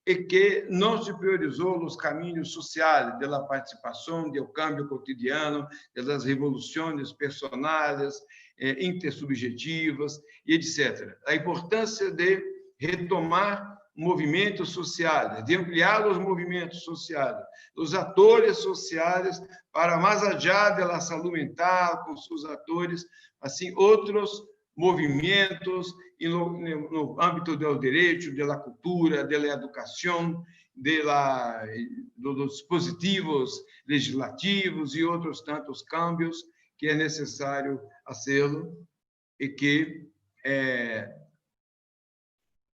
e que não se priorizou os caminhos sociais, da participação, do câmbio cotidiano, das revoluções personais, intersubjetivas, e etc. A importância de retomar movimentos sociais, de ampliar os movimentos sociais, os atores sociais, para mais allá da saúde mental, com seus atores, assim, outros movimentos no âmbito do direito, da cultura, da educação, dos dispositivos legislativos e outros tantos câmbios que é necessário fazê-lo e que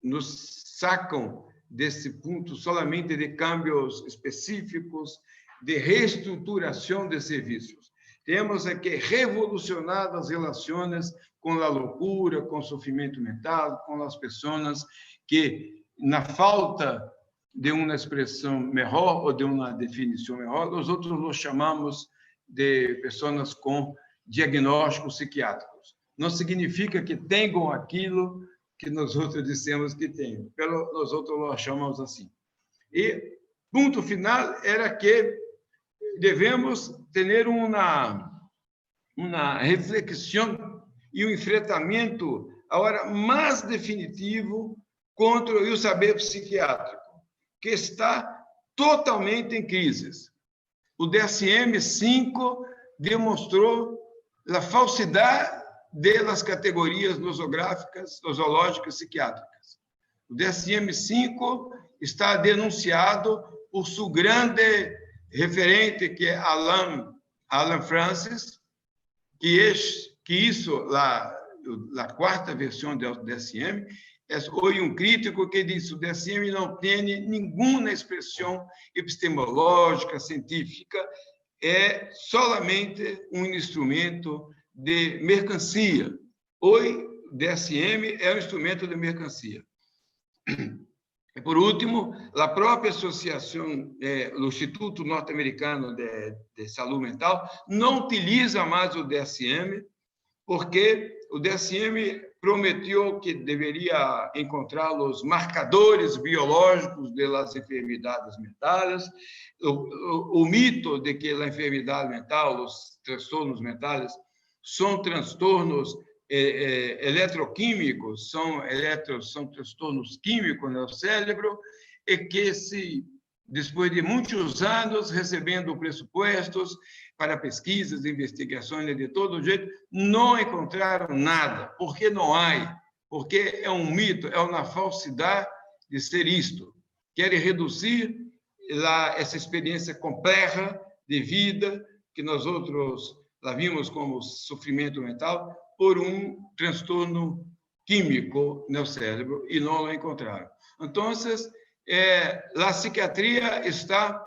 nos sacam desse ponto solamente de câmbios específicos, de reestruturação de serviços. Temos que revolucionar as relações com a loucura, com o sofrimento mental, com as pessoas que, na falta de uma expressão melhor ou de uma definição melhor, nós outros os chamamos de pessoas com diagnósticos psiquiátricos. Não significa que tenham aquilo que nós outros dissemos que tem, pelo nós outros nós chamamos assim. E ponto final era que devemos ter uma reflexão e um enfrentamento agora mais definitivo contra o saber psiquiátrico, que está totalmente em crise. O DSM-5 demonstrou a falsidade das categorias nosográficas, nosológicas, psiquiátricas. O DSM-5 está denunciado por su grande referente, que es Alan Francis, que hizo la cuarta versión del DSM. Es hoy un crítico que dice que el DSM no tiene ninguna expresión epistemológica, científica, es solamente un instrumento de mercancía. Hoy, o DSM é um instrumento de mercancia. E, por último, a própria associação, o Instituto Norte-Americano de Saúde Mental, não utiliza mais o DSM, porque o DSM prometeu que deveria encontrar os marcadores biológicos das enfermidades mentais, o mito de que a enfermidade mental, os transtornos mentais, são transtornos eletroquímicos, são transtornos químicos no cérebro, e que depois de muitos anos recebendo pressupostos para pesquisas, investigações de todo jeito, não encontraram nada. Por que não há? Porque é um mito, é uma falsidade de ser isto. Querem reduzir essa experiência complexa de vida que nós outros la vimos como sofrimento mental por um transtorno químico no cérebro e não lo encontraram. Então, a psiquiatria está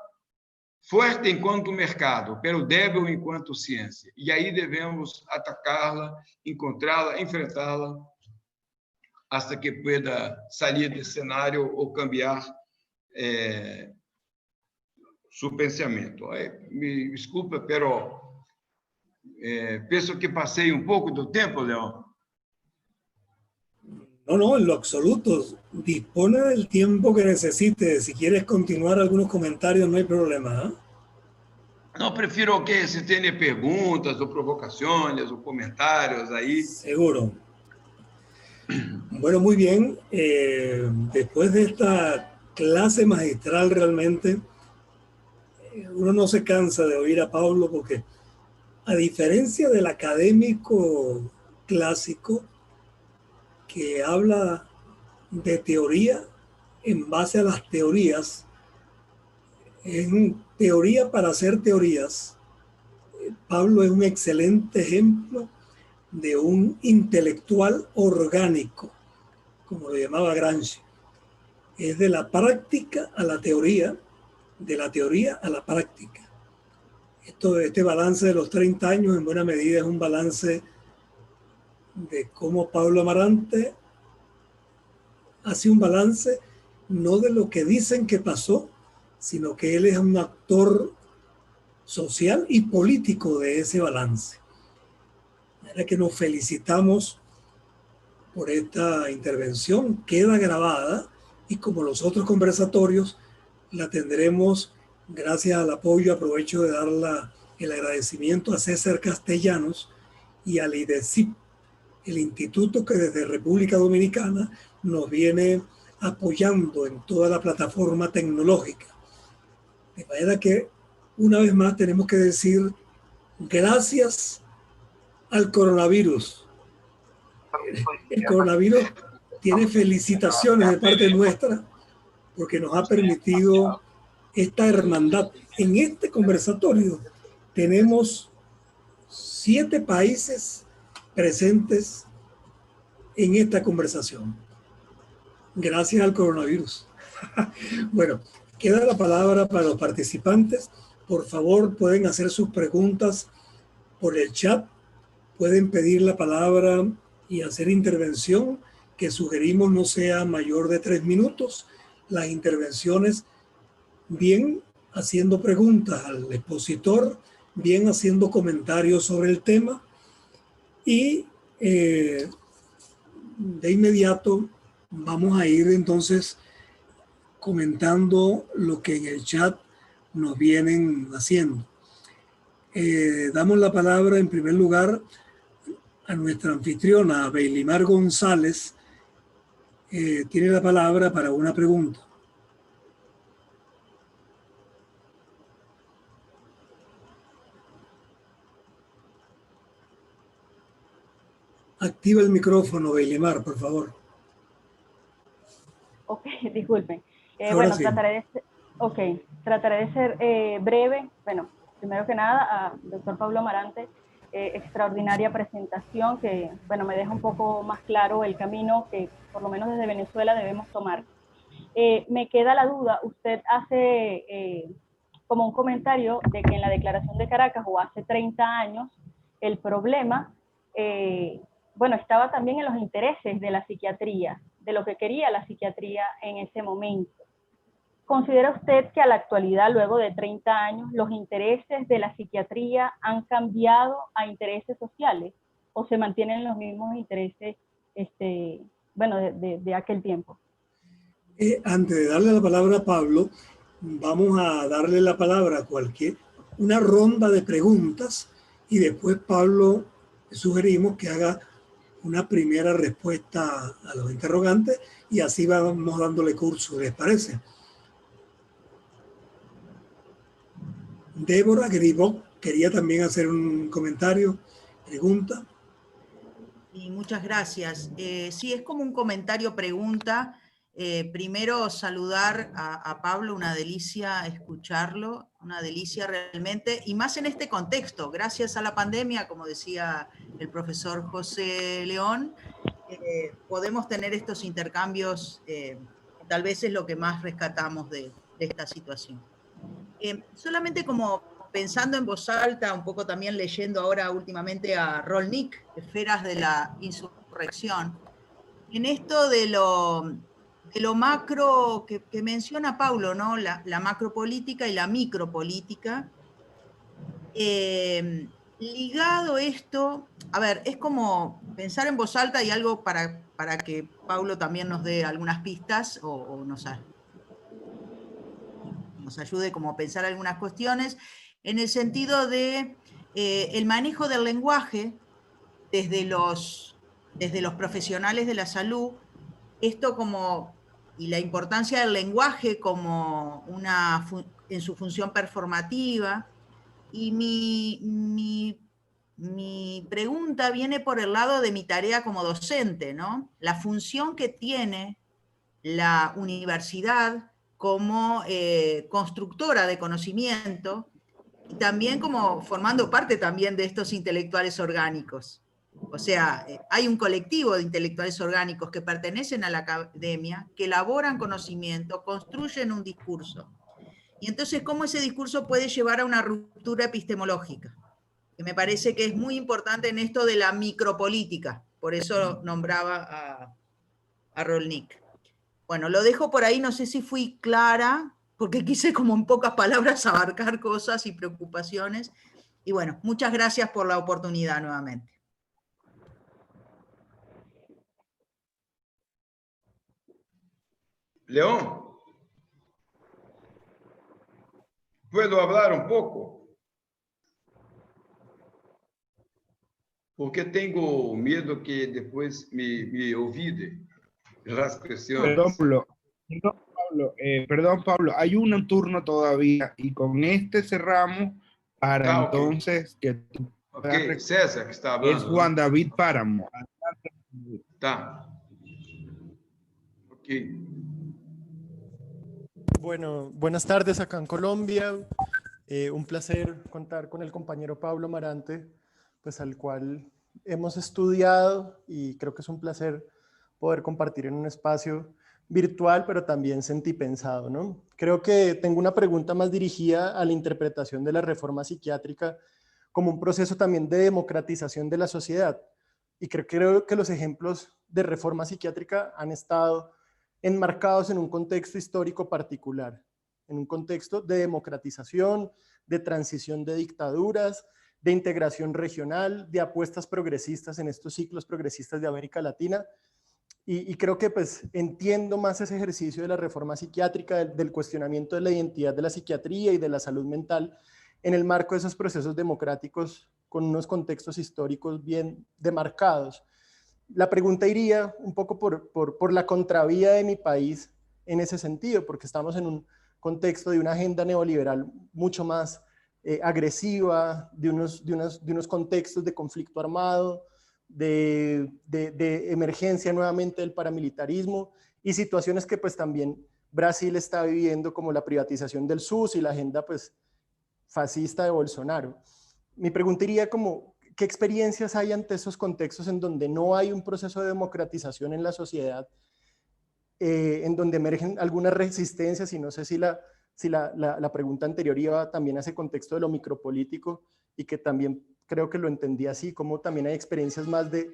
forte enquanto mercado, pero débil enquanto ciência. E aí devemos atacá-la, encontrá-la, enfrentá-la, hasta que pueda sair desse cenário ou cambiar seu pensamento. Me desculpa, pero penso que passei um pouco do tempo, León. No, no, en lo absoluto. Dispone del tiempo que necesite. Si quieres continuar algunos comentarios, no hay problema. ¿Eh? No, prefiro que se tenha perguntas ou provocações ou comentários aí. Seguro. Bueno, muy bien. Después de esta clase magistral realmente, uno no se cansa de oír a Pablo porque, a diferencia del académico clásico que habla de teoría en base a las teorías, en teoría para hacer teorías, Pablo es un excelente ejemplo de un intelectual orgánico, como lo llamaba Gramsci. Es de la práctica a la teoría, de la teoría a la práctica. Este balance de los 30 años en buena medida es un balance de cómo Pablo Amarante hace un balance no de lo que dicen que pasó, sino que él es un actor social y político de ese balance. De manera que nos felicitamos por esta intervención, queda grabada y como los otros conversatorios la tendremos gracias al apoyo. Aprovecho de dar el agradecimiento a César Castellanos y al IDECIP, el instituto que desde República Dominicana nos viene apoyando en toda la plataforma tecnológica. De manera que, una vez más, tenemos que decir gracias al coronavirus. El coronavirus tiene felicitaciones de parte nuestra porque nos ha permitido esta hermandad. En este conversatorio tenemos 7 países presentes en esta conversación. Gracias al coronavirus. Bueno, queda la palabra para los participantes. Por favor, pueden hacer sus preguntas por el chat. Pueden pedir la palabra y hacer intervención, que sugerimos no sea mayor de 3 minutos. Las intervenciones, bien haciendo preguntas al expositor, bien haciendo comentarios sobre el tema. Y de inmediato vamos a ir entonces comentando lo que en el chat nos vienen haciendo. Damos la palabra en primer lugar a nuestra anfitriona, Beilimar González. Tiene la palabra para una pregunta. Activa el micrófono, Beilimar, por favor. Ok, disculpen. Bueno, sí. trataré de ser breve. Bueno, primero que nada, al doctor Pablo Amarante, extraordinaria presentación que, bueno, me deja un poco más claro el camino que, por lo menos desde Venezuela, debemos tomar. Me queda la duda, usted hace como un comentario de que en la Declaración de Caracas, o hace 30 años, el problema, bueno, estaba también en los intereses de la psiquiatría, de lo que quería la psiquiatría en ese momento. ¿Considera usted que a la actualidad, luego de 30 años, los intereses de la psiquiatría han cambiado a intereses sociales o se mantienen los mismos intereses bueno, de aquel tiempo? Antes de darle la palabra a Pablo, vamos a darle la palabra a una ronda de preguntas y después Pablo sugerimos que haga una primera respuesta a los interrogantes y así vamos dándole curso, ¿les parece? Débora Gribó quería también hacer un comentario, pregunta. Y muchas gracias. Sí, es como un comentario pregunta. Primero saludar a Pablo, una delicia escucharlo, una delicia realmente, y más en este contexto, gracias a la pandemia, como decía el profesor José León, podemos tener estos intercambios, tal vez es lo que más rescatamos de esta situación. Solamente como pensando en voz alta, un poco también leyendo ahora últimamente a Rolnik, Esferas de la Insurrección, en esto de lo macro que menciona Paulo, ¿no? La macropolítica y la micropolítica, ligado esto, a ver, es como pensar en voz alta y algo para que Paulo también nos dé algunas pistas o nos ayude como a pensar algunas cuestiones, en el sentido de el manejo del lenguaje desde los profesionales de la salud, esto como, y la importancia del lenguaje como en su función performativa, y mi pregunta viene por el lado de mi tarea como docente, ¿no? La función que tiene la universidad como constructora de conocimiento y también como formando parte también de estos intelectuales orgánicos. O sea, hay un colectivo de intelectuales orgánicos que pertenecen a la academia, que elaboran conocimiento, construyen un discurso. Y entonces, ¿cómo ese discurso puede llevar a una ruptura epistemológica? Que me parece que es muy importante en esto de la micropolítica. Por eso nombraba a Rolnik. Bueno, lo dejo por ahí, no sé si fui clara, porque quise como en pocas palabras abarcar cosas y preocupaciones. Y bueno, muchas gracias por la oportunidad nuevamente. León, ¿puedo hablar un poco? Porque tengo miedo que después me olvide las cuestiones. Perdón, Pablo, hay un turno todavía y con este cerramos para entonces que tú Ok, César que está hablando. Es Juan David Páramo. Tá. Ok. Bueno, buenas tardes acá en Colombia. Un placer contar con el compañero Pablo Amarante, pues al cual hemos estudiado y creo que es un placer poder compartir en un espacio virtual, pero también sentipensado, ¿no? Creo que tengo una pregunta más dirigida a la interpretación de la reforma psiquiátrica como un proceso también de democratización de la sociedad. Y creo que los ejemplos de reforma psiquiátrica han estado enmarcados en un contexto histórico particular, en un contexto de democratización, de transición de dictaduras, de integración regional, de apuestas progresistas en estos ciclos progresistas de América Latina. Y creo que pues entiendo más ese ejercicio de la reforma psiquiátrica, del cuestionamiento de la identidad de la psiquiatría y de la salud mental en el marco de esos procesos democráticos con unos contextos históricos bien demarcados. La pregunta iría un poco por la contravía de mi país en ese sentido, porque estamos en un contexto de una agenda neoliberal mucho más agresiva, de unos contextos de conflicto armado, de emergencia nuevamente del paramilitarismo y situaciones que pues también Brasil está viviendo como la privatización del SUS y la agenda pues fascista de Bolsonaro. Mi pregunta iría como, ¿qué experiencias hay ante esos contextos en donde no hay un proceso de democratización en la sociedad, en donde emergen algunas resistencias? Y no sé si la pregunta anterior iba también a ese contexto de lo micropolítico, y que también creo que lo entendí así, como también hay experiencias más de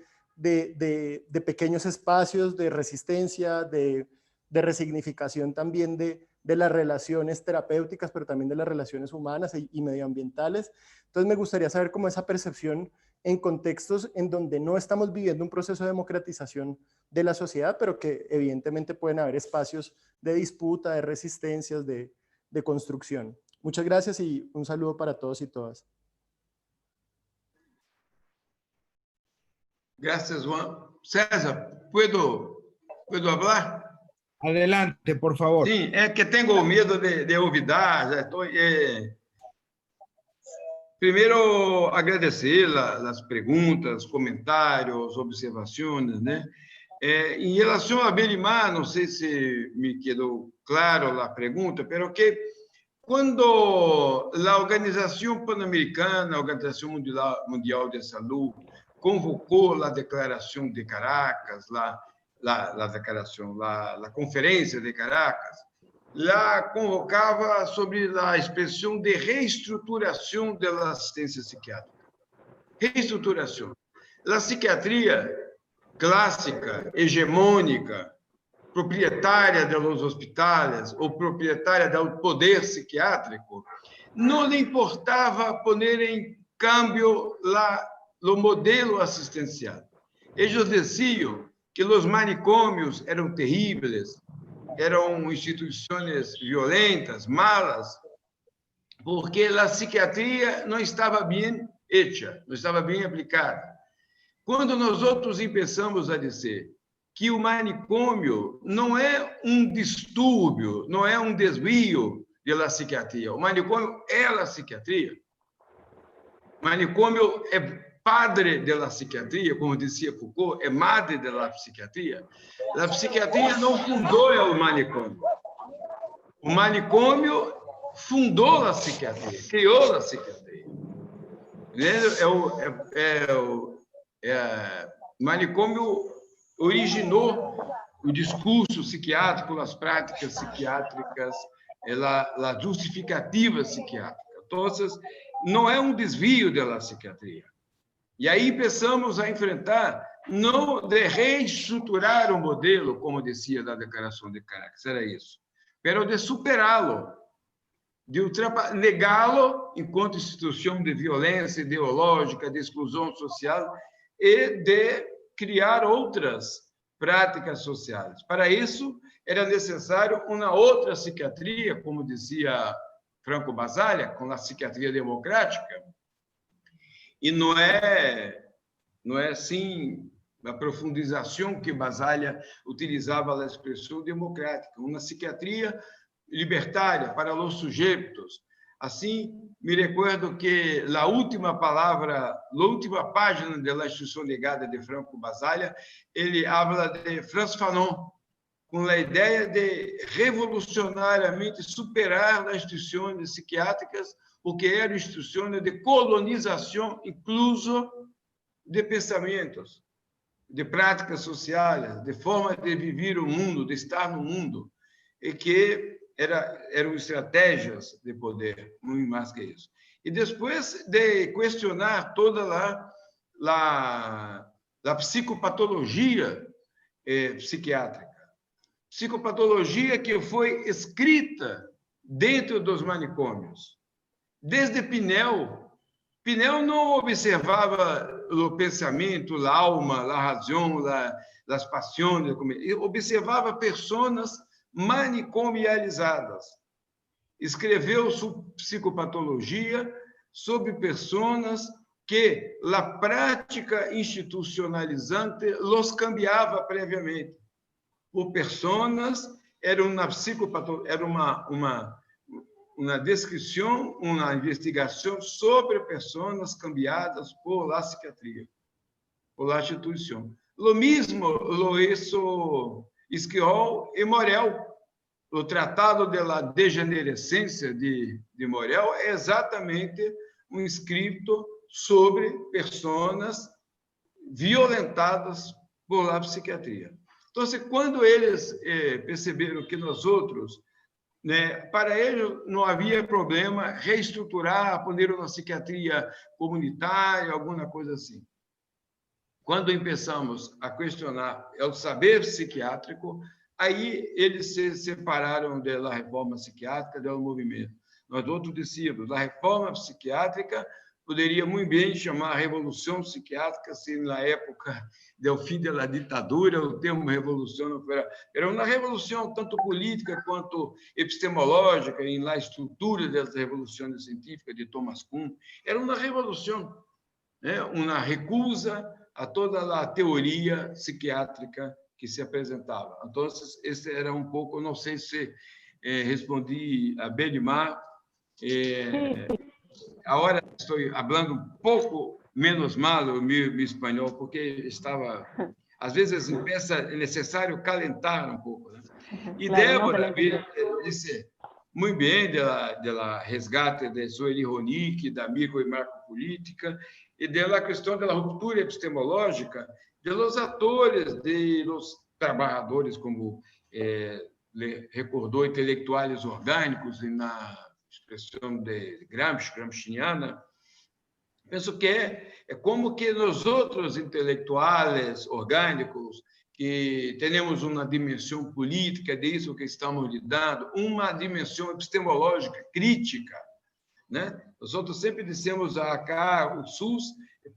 pequeños espacios de resistencia, de resignificación también de las relaciones terapéuticas, pero también de las relaciones humanas y medioambientales. Entonces me gustaría saber cómo esa percepción en contextos en donde no estamos viviendo un proceso de democratización de la sociedad, pero que evidentemente pueden haber espacios de disputa, de resistencias, de construcción. Muchas gracias y un saludo para todos y todas. Gracias, Juan. César, ¿puedo hablar? Adelante, por favor. Sim, é que tenho medo de olvidar. Já estou, primeiro, agradecer as perguntas, comentários, observações, né? Em relação a Belimar, não sei se me quedou claro a pergunta, mas que quando a Organização Pan-Americana, a Organização Mundial de Saúde, convocou a Declaração de Caracas, a Conferência de Caracas, lá convocava sobre a expressão de reestruturação da assistência psiquiátrica. Reestruturação. A psiquiatria clássica, hegemônica, proprietária dos hospitais ou proprietária do poder psiquiátrico, não lhe importava pôr em câmbio o modelo assistencial. Eles diziam que os manicômios eram terríveis, eram instituições violentas, malas, porque a psiquiatria não estava bem hecha, não estava bem aplicada. Quando nós outros começamos a dizer que o manicômio não é um distúrbio, não é um desvio da psiquiatria, o manicômio é a psiquiatria. O manicômio é padre da psiquiatria, como dizia Foucault, é madre da psiquiatria. A psiquiatria não fundou o manicômio. O manicômio fundou a psiquiatria, criou a psiquiatria. O manicômio originou o discurso psiquiátrico, as práticas psiquiátricas, a justificativa psiquiátrica. Então, não é um desvio da psiquiatria. E aí começamos a enfrentar, não de reestruturar o modelo, como dizia da Declaração de Caracas, era isso, mas de superá-lo, de negá-lo enquanto instituição de violência ideológica, de exclusão social e de criar outras práticas sociais. Para isso, era necessário uma outra psiquiatria, como dizia Franco Basaglia, com a psiquiatria democrática. E não é assim a profundização que Basaglia utilizava a expressão democrática, uma psiquiatria libertária para os sujeitos. Assim, me recordo que a última palavra, a última página da Instituição Legada de Franco Basaglia, ele fala de Frantz Fanon, com a ideia de revolucionariamente superar as instituições psiquiátricas, o que eram instituições de colonização, incluso de pensamentos, de práticas sociais, de forma de viver o mundo, de estar no mundo, e que eram estratégias de poder, muito mais que isso. E depois de questionar toda a psicopatologia psiquiátrica, psicopatologia que foi escrita dentro dos manicômios. Desde Pinel não observava o pensamento, a alma, a razão, as paixões, observava pessoas manicomializadas. Escreveu sobre psicopatologia sobre pessoas que a prática institucionalizante los cambiava previamente. Por pessoas, era uma psicopatologia, era uma descrição, uma investigação sobre pessoas cambiadas por la psiquiatria, por la instituição. Lo mesmo lo hizo Esquiol e Morel. o Tratado de la Degenerescência de Morel é exatamente um escrito sobre pessoas violentadas por la psiquiatria. Então, quando eles perceberam que nós outros, né, para eles não havia problema reestruturar, poner uma psiquiatria comunitária, alguma coisa assim. Quando começamos a questionar o saber psiquiátrico, aí eles se separaram da reforma psiquiátrica, do movimento. Nós outros dizíamos, a reforma psiquiátrica poderia muito bem chamar revolução psiquiátrica, se na época do fim da ditadura o termo revolução não era uma revolução tanto política quanto epistemológica, em la estrutura das revoluções científicas de Thomas Kuhn. Era uma revolução, né? Uma recusa a toda a teoria psiquiátrica que se apresentava. Então, esse era um pouco, não sei se respondi a Belimar. Agora estou falando um pouco menos mal o meu espanhol, porque estava... Às vezes, é necessário calentar um pouco. Né? E Débora disse muito bem da resgate de Sueli Ronick, da micro e macropolítica, e da questão da ruptura epistemológica dos atores, dos trabalhadores, como recordou, intelectuais orgânicos, e na expressão de Gramsciana. Penso que é como que nós outros intelectuais orgânicos, que temos uma dimensão política disso que estamos lidando, uma dimensão epistemológica crítica, né? Nós outros sempre dissemos acá, o SUS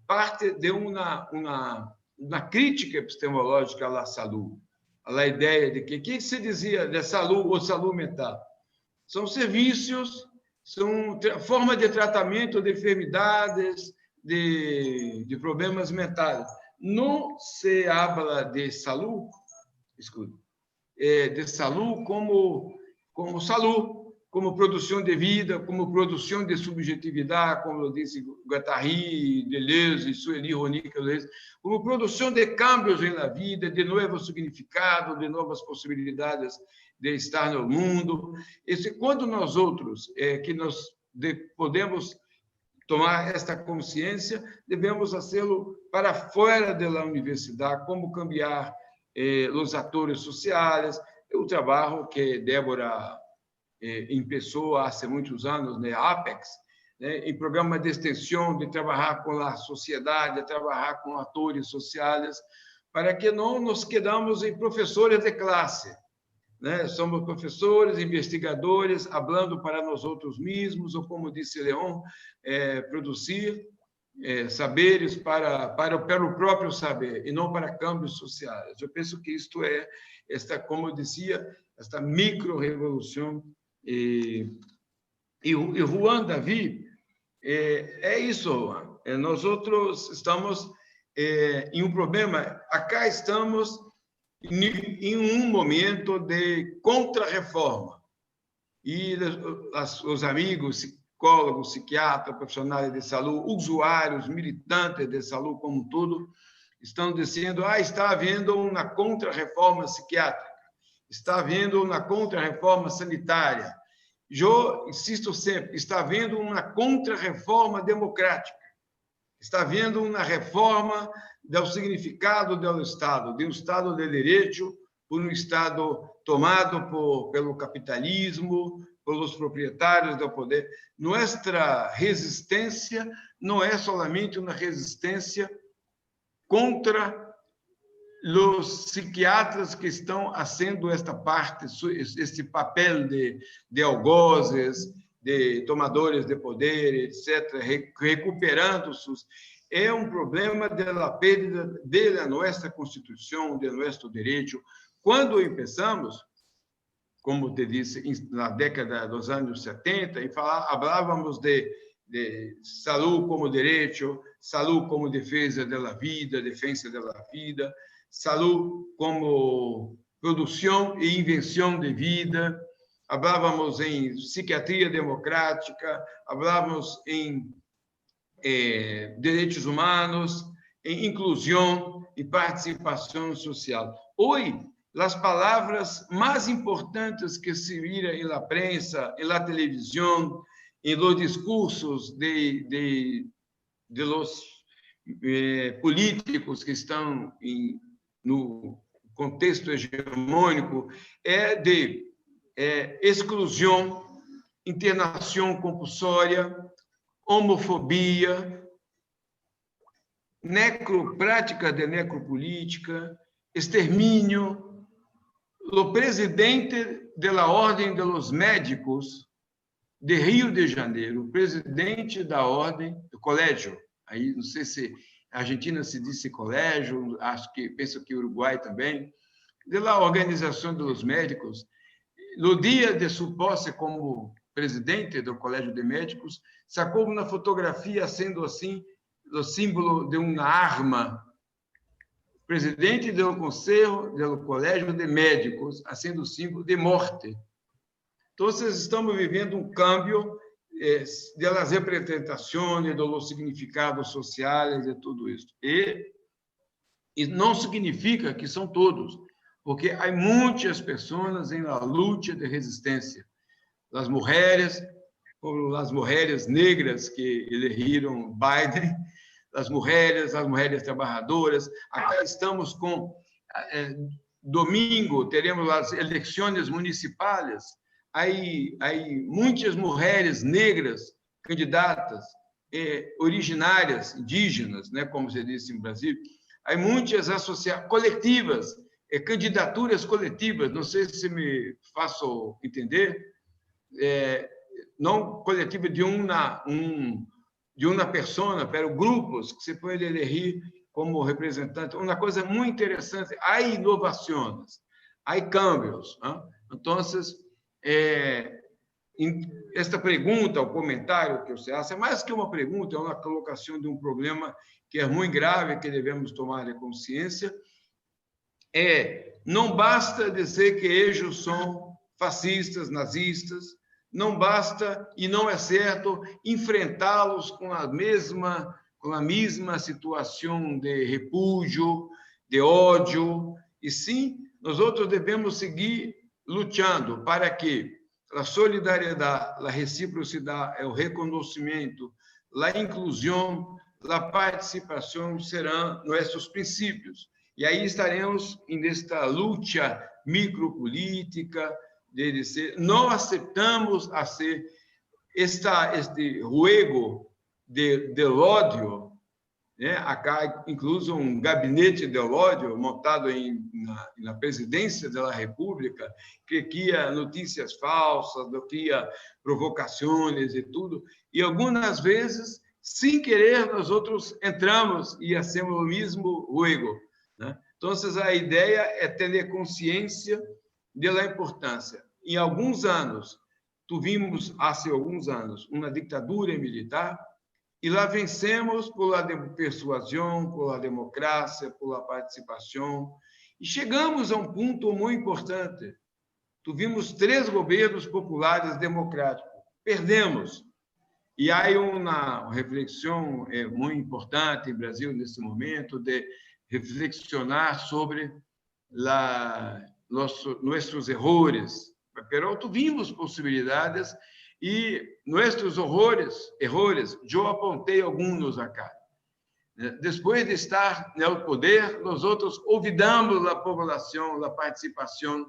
parte de uma crítica epistemológica à saúde, à ideia de que se dizia de saúde ou saúde mental. São serviços, são forma de tratamento de enfermidades, de problemas mentais. Não se habla de saúde, de saúde como saúde, como produção de vida, como produção de subjetividade, como disse Guattari, Deleuze, Sueli Ronick, como produção de cambios na vida, de novos significados, de novas possibilidades de estar no mundo. Quando nós outros podemos tomar esta consciência, devemos fazê-lo para fora da universidade, como cambiar os atores sociais, o trabalho que Débora começou há muitos anos, né, Apex, né, em programa de extensão, de trabalhar com a sociedade, de trabalhar com atores sociais, para que não nos quedamos em professores de classe, né? Somos professores, investigadores, falando para nós outros mesmos, ou como disse Leon, produzir saberes para o próprio saber, e não para câmbios sociais. Eu penso que isto como eu dizia, esta micro-revolução. E Juan Davi, é isso, Juan. Nós outros estamos em um problema. Acá estamos em um momento de contra-reforma. E os amigos, psicólogos, psiquiatras, profissionais de saúde, usuários, militantes de saúde como um todo, estão dizendo está havendo uma contra-reforma psiquiátrica, está havendo uma contra-reforma sanitária. Eu insisto sempre, está havendo uma contra-reforma democrática, está havendo uma reforma do significado do Estado, de um Estado de direito, por um Estado tomado pelo capitalismo, pelos proprietários do poder. Nossa resistência não é somente uma resistência contra os psiquiatras que estão fazendo esta parte, este papel de algozes, de tomadores de poder, etc., recuperando sus. É um problema da perda da nossa Constituição, de nosso direito. Quando começamos, como te disse, na década dos anos 70, falávamos de saúde como direito, saúde como defesa da vida, saúde como produção e invenção de vida, falávamos em psiquiatria democrática, falávamos em direitos humanos, em inclusão e participação social. Hoje, as palavras mais importantes que se viram na prensa, na televisão, em los discursos de los políticos que estão no contexto hegemônico, é de exclusão, internação compulsória, homofobia, prática de necropolítica, extermínio. O presidente da Ordem dos Médicos de Rio de Janeiro, o presidente da Ordem, do colégio, aí não sei se a Argentina se diz colégio, penso que o Uruguai também, da Organização dos Médicos, no dia de sua posse como presidente do Colégio de Médicos, sacou uma fotografia sendo assim o símbolo de uma arma. Presidente do Conselho do Colégio de Médicos, sendo símbolo de morte. Então, estamos vivendo um câmbio das representações, dos significados sociais e tudo isso. E não significa que são todos, porque há muitas pessoas em la luta de resistência. As mulheres, como as mulheres negras que elegeram Biden, as mulheres trabalhadoras. Acá estamos com domingo teremos as eleições municipais. Aí muitas mulheres negras candidatas, originárias, indígenas, né, como se diz no Brasil. Há muitas coletivas, candidaturas coletivas. Não sei se me faço entender. Não coletiva de uma pessoa, pero grupos que se podem eleger como representante. Uma coisa muito interessante, há inovações, há cambios. Então, esta pergunta, o comentário que você faz, é mais que uma pergunta, é uma colocação de um problema que é muito grave, que devemos tomar consciência. Não basta dizer que eles são fascistas, nazistas, não basta e não é certo enfrentá-los com a mesma situação de repúdio, de ódio, e sim, nós outros devemos seguir lutando para que a solidariedade, a reciprocidade, o reconhecimento, a inclusão, a participação serão nossos princípios. E aí estaremos nesta luta micropolítica, não aceitamos este juego del ódio, né? Acá, incluso um gabinete del ódio montado na presidência da República, que cria notícias falsas, cria provocações e tudo. E algumas vezes, sem querer, nós outros entramos e hacemos o mesmo juego, né? Então, a ideia é ter consciência da importância. Em alguns anos, tivemos, há alguns anos, uma ditadura militar, e lá vencemos pela persuasão, pela democracia, pela participação, e chegamos a um ponto muito importante. Tivemos 3 governos populares democráticos, perdemos. E há uma reflexão muito importante no Brasil, nesse momento, de reflexionar sobre nossos erros, pero tuvimos possibilidades e nossos erros, eu apontei alguns acá. Depois de estar no poder, nós outros olvidamos a população, a participação,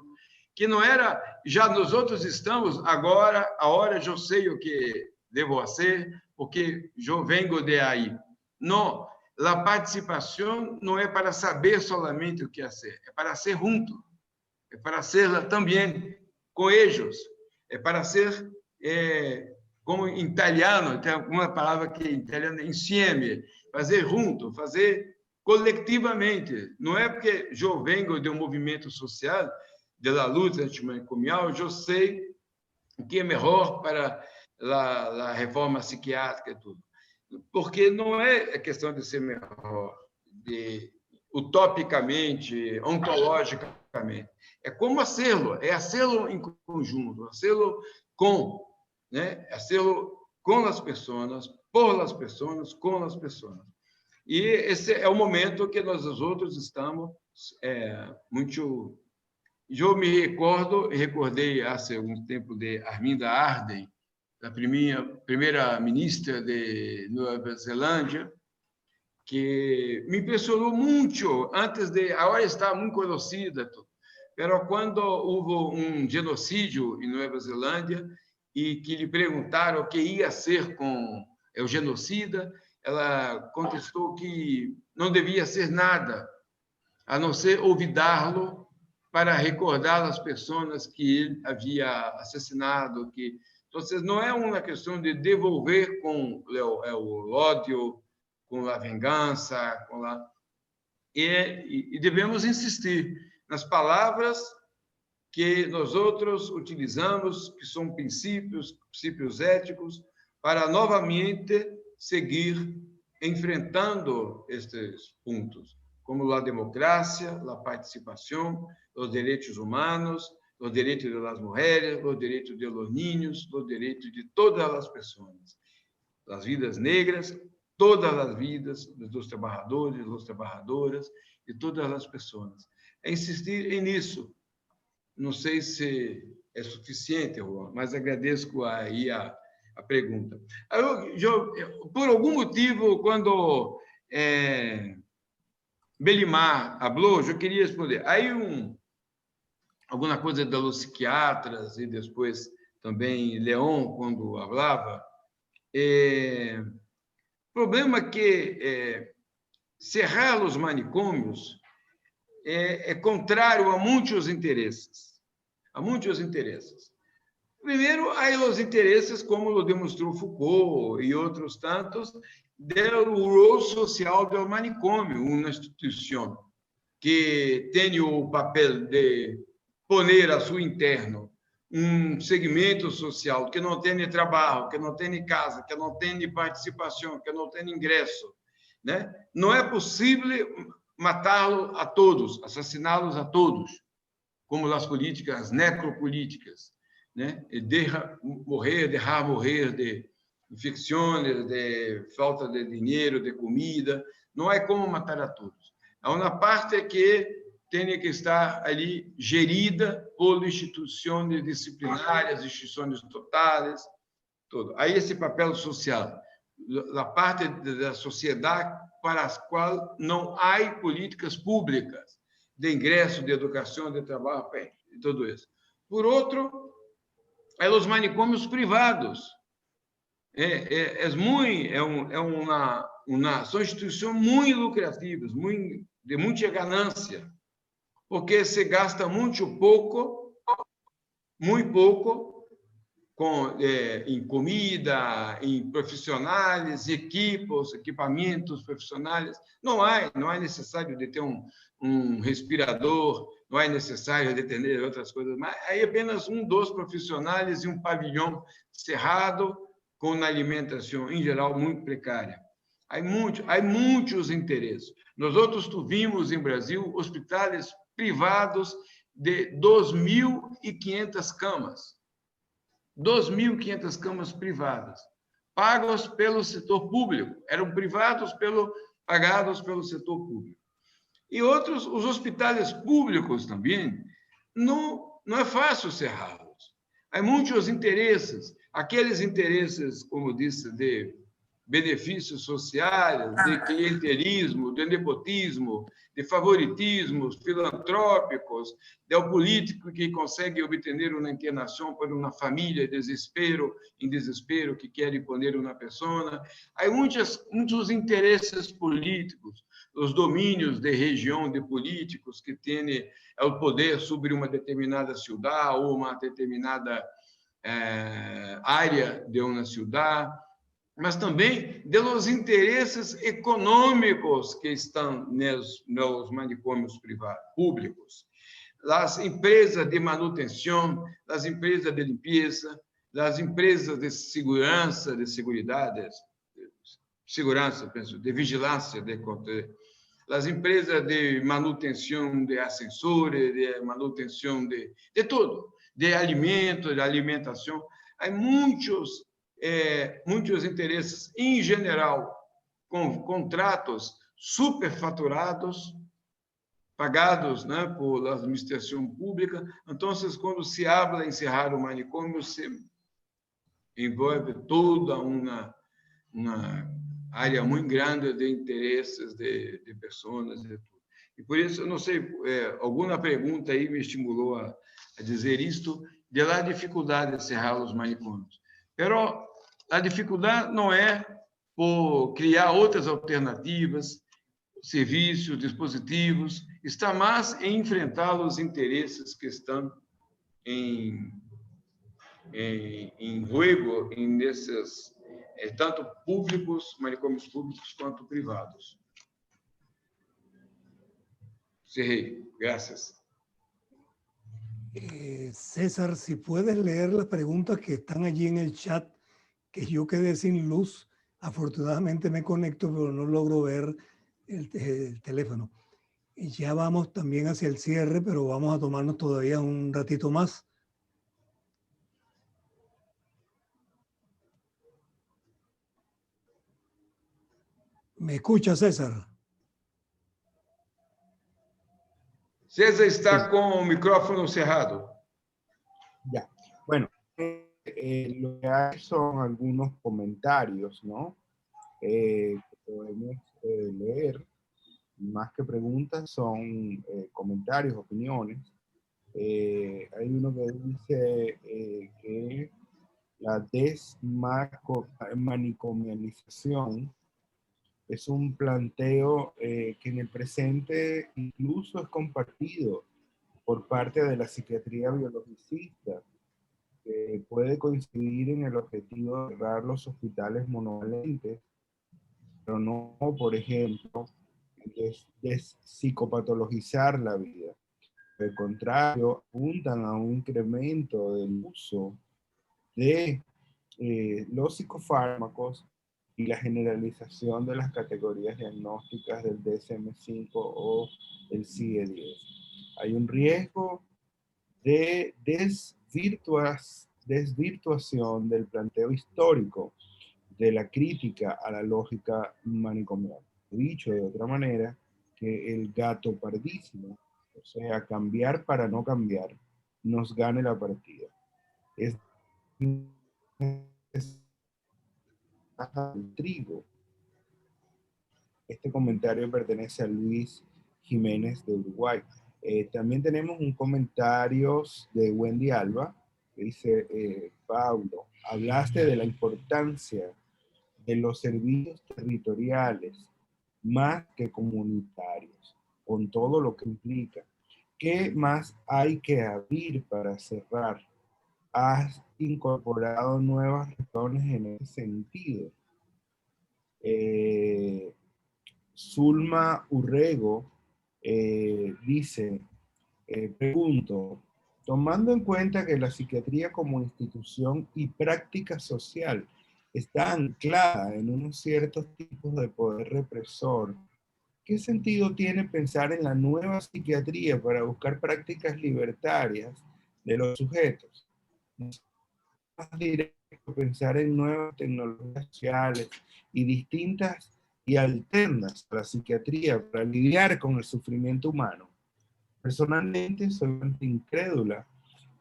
que não era, já nós outros estamos agora, agora eu sei o que devo fazer, porque eu venho de aí. Não, a participação não é para saber somente o que fazer, é para ser junto, é para ser também com eles, é para ser, como em italiano, tem uma palavra que em italiano é insieme, fazer junto, fazer coletivamente. Não é porque eu venho de um movimento social, da luta antimanicomial, eu sei o que é melhor para a reforma psiquiátrica e tudo. Porque não é questão de ser melhor, utopicamente, ontologicamente. É como fazê-lo, é fazê-lo em conjunto, fazê-lo com, né? Fazê-lo com as pessoas, por as pessoas, com as pessoas. E esse é o momento que nós outros estamos muito eu me recordei há algum tempo de Arminda Ardern, a primeira ministra de Nova Zelândia, que me impressionou muito antes de... Agora está muito conhecida, mas quando houve genocídio em Nova Zelândia e que lhe perguntaram o que ia ser com o genocida, ela contestou que não devia ser nada, a não ser olvidá-lo para recordar as pessoas que ele havia assassinado. Então, não é uma questão de devolver com o ódio, com a vingança, e devemos insistir nas palavras que nós outros utilizamos, que são princípios éticos, para novamente seguir enfrentando estes pontos, como a democracia, a participação, os direitos humanos, os direitos das mulheres, os direitos dos niños, os direitos de todas as pessoas, as vidas negras, todas as vidas dos trabalhadores, das trabalhadoras, de todas as pessoas. É insistir nisso. Não sei se é suficiente, Juan, mas agradeço aí a pergunta. Por algum motivo, quando Belimar falou, eu queria responder. Aí alguma coisa dos psiquiatras e depois também Leon, quando falava, o problema é que cerrar os manicômios é contrário a muitos interesses. Primeiro, há os interesses, como demonstrou Foucault e outros tantos, do rol social do manicômio, uma instituição que tem o papel de poner a seu interno segmento social que não tem trabalho, que não tem casa, que não tem participação, que não tem ingresso, né? Não é possível matá-los a todos, assassiná-los a todos, como as políticas necropolíticas, né? Deixar morrer de infecções, de falta de dinheiro, de comida. Não é como matar a todos. Há uma parte que tem que estar ali gerida por instituições disciplinares, instituições totais, tudo. Aí esse papel social, a parte da sociedade para as quais não há políticas públicas de ingresso, de educação, de trabalho, e tudo isso. Por outro, os manicômios privados. São instituições muito lucrativas, de muita ganância, porque se gasta muito pouco em comida, em profissionais, equipamentos profissionais. Não é necessário de ter um respirador, não é necessário de ter outras coisas, mas aí apenas dois profissionais e um pavilhão cerrado, com alimentação, em geral, muito precária. Há muitos interesses. Nós outros tivemos, em Brasil, hospitais privados de 2.500 camas. 2.500 camas privadas, pagas pelo setor público. Eram privados, pagados pelo setor público. E outros, os hospitais públicos também, não é fácil cerrá-los. Há muitos interesses. Aqueles interesses, como disse, de benefícios sociais, de clientelismo, de nepotismo, de favoritismos filantrópicos, do político que consegue obter uma internação para uma família em desespero, que quer imponer uma pessoa. Há muitos interesses políticos, os domínios de região de políticos que têm o poder sobre uma determinada cidade ou uma determinada área de uma cidade, mas também dos interesses econômicos que estão nos manicômios públicos. As empresas de manutenção, as empresas de limpeza, as empresas de segurança, de vigilância, as empresas de manutenção de ascensores, de manutenção de tudo, de alimento, de alimentação. Há muitos interesses, em geral, com contratos superfaturados, pagados, né, por la administração pública. Então, quando se habla em cerrar o manicômio, se envolve toda uma área muito grande de interesses de pessoas e tudo. E por isso, eu não sei, alguma pergunta aí me estimulou a dizer isto, de lá a dificuldade de cerrar os manicômios. Pero a dificuldade não é por criar outras alternativas, serviços, dispositivos, está mais em enfrentar os interesses que estão em jogo nesses, tanto públicos, manicômios públicos, quanto privados. Cerrei. Gracias. César, si puedes leer las preguntas que están allí en el chat, que yo quedé sin luz. Afortunadamente me conecto, pero no logro ver el teléfono. Y ya vamos también hacia el cierre, pero vamos a tomarnos todavía un ratito más. ¿Me escucha, César? César está com o micrófono cerrado. Ya. Bueno, lo que hay son algunos comentarios, ¿no? Que podemos leer. Más que preguntas, son comentarios, opiniones. Hay uno que dice que la desmanicomialización es un planteo que en el presente incluso es compartido por parte de la psiquiatría biologicista, que puede coincidir en el objetivo de cerrar los hospitales monovalentes, pero no, por ejemplo, psicopatologizar la vida. Al contrario, apuntan a un incremento del uso de los psicofármacos y la generalización de las categorías diagnósticas del DSM-5 o el CIE-10. Hay un riesgo de desvirtuación del planteo histórico de la crítica a la lógica manicomial. Dicho de otra manera, que el gatopardismo, o sea, cambiar para no cambiar, nos gane la partida. Es el trigo. Este comentario pertenece a Luis Jiménez de Uruguay. También tenemos un comentario de Wendy Alba, que dice, Pablo, hablaste de la importancia de los servicios territoriales más que comunitarios, con todo lo que implica. ¿Qué más hay que abrir para cerrar? ¿Has incorporado nuevas razones en ese sentido? Zulma Urrego dice, pregunto, tomando en cuenta que la psiquiatría como institución y práctica social está anclada en unos ciertos tipos de poder represor, ¿qué sentido tiene pensar en la nueva psiquiatría para buscar prácticas libertarias de los sujetos? Es más directo pensar en nuevas tecnologías sociales y distintas y alternas a la psiquiatría para lidiar con el sufrimiento humano. Personalmente soy bastante incrédula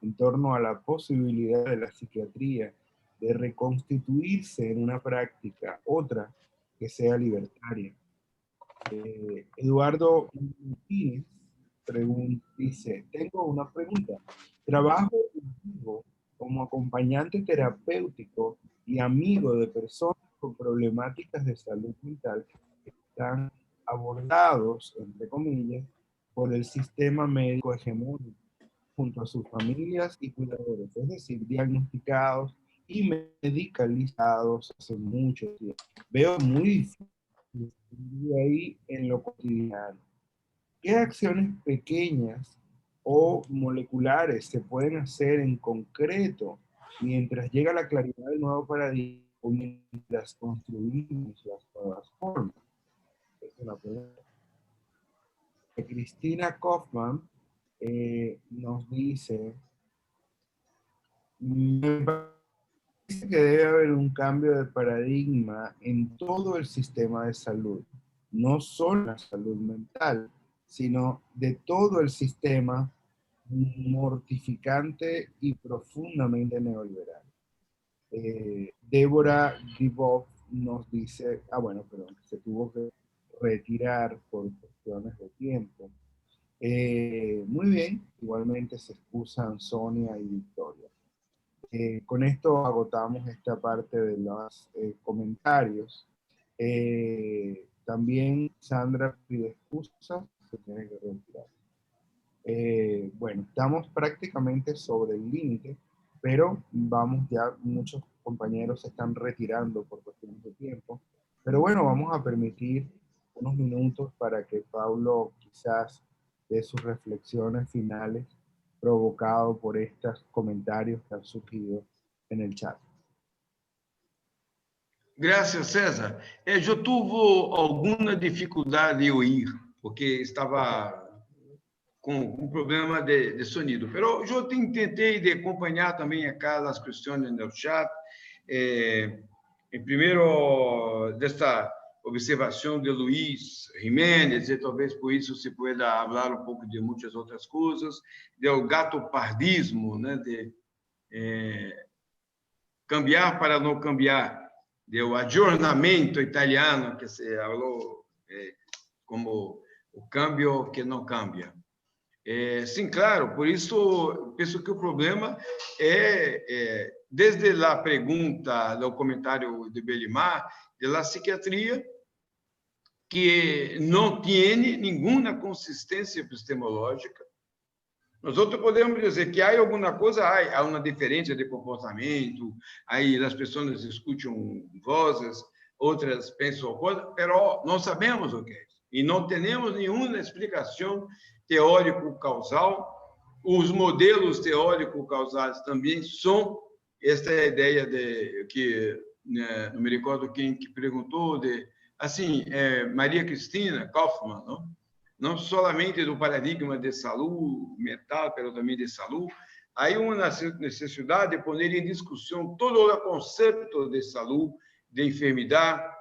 en torno a la posibilidad de la psiquiatría de reconstituirse en una práctica, otra que sea libertaria. Eduardo Martínez dice, tengo una pregunta. Trabajo en vivo como acompañante terapéutico y amigo de personas con problemáticas de salud mental que están abordados, entre comillas, por el sistema médico hegemónico, junto a sus familias y cuidadores, es decir, diagnosticados y medicalizados hace mucho tiempo. Veo muy difícil ahí en lo cotidiano. ¿Qué acciones pequeñas o moleculares se pueden hacer en concreto mientras llega la claridad del nuevo paradigma o mientras construimos las nuevas formas? Es una pregunta. Cristina Kaufman nos dice, me parece que debe haber un cambio de paradigma en todo el sistema de salud, no solo la salud mental, sino de todo el sistema mortificante y profundamente neoliberal. Débora Gibov nos dice, bueno, pero se tuvo que retirar por cuestiones de tiempo. Muy bien, igualmente se excusan Sonia y Victoria. Con esto agotamos esta parte de los comentarios. También Sandra pide excusas, se tiene que retirar. Bueno, estamos prácticamente sobre el límite, pero vamos ya, muchos compañeros se están retirando por cuestiones de tiempo. Pero bueno, vamos a permitir unos minutos para que Pablo quizás dé sus reflexiones finales provocado por estos comentarios que han surgido en el chat. Graças, César. Eu tive alguma dificuldade em ouvir, porque estava com um problema de sonido. Pero eu tentei de acompanhar também aquelas questões no chat. Primeiro, desta observação de Luiz Jiménez, e talvez por isso se pueda falar um pouco de muitas outras coisas, do gatopardismo, né, de cambiar para não cambiar, do aggiornamento italiano, que se falou como o câmbio que não cambia. Sim, claro, por isso penso que o problema desde a pergunta, do comentário de Belimar, da psiquiatria, que não tem nenhuma consistência epistemológica. Nós podemos dizer que há alguma coisa, há uma diferença de comportamento, aí as pessoas escutam vozes, outras pensam coisas, mas não sabemos o que é isso. E não temos nenhuma explicação teórico-causal. Os modelos teórico-causais também são esta ideia de que, não me recordo quem que perguntou, de assim, Maria Cristina Kaufmann, não somente do paradigma de saúde mental, mas também de saúde. Há uma necessidade de pôr em discussão todo o conceito de saúde, de enfermidade,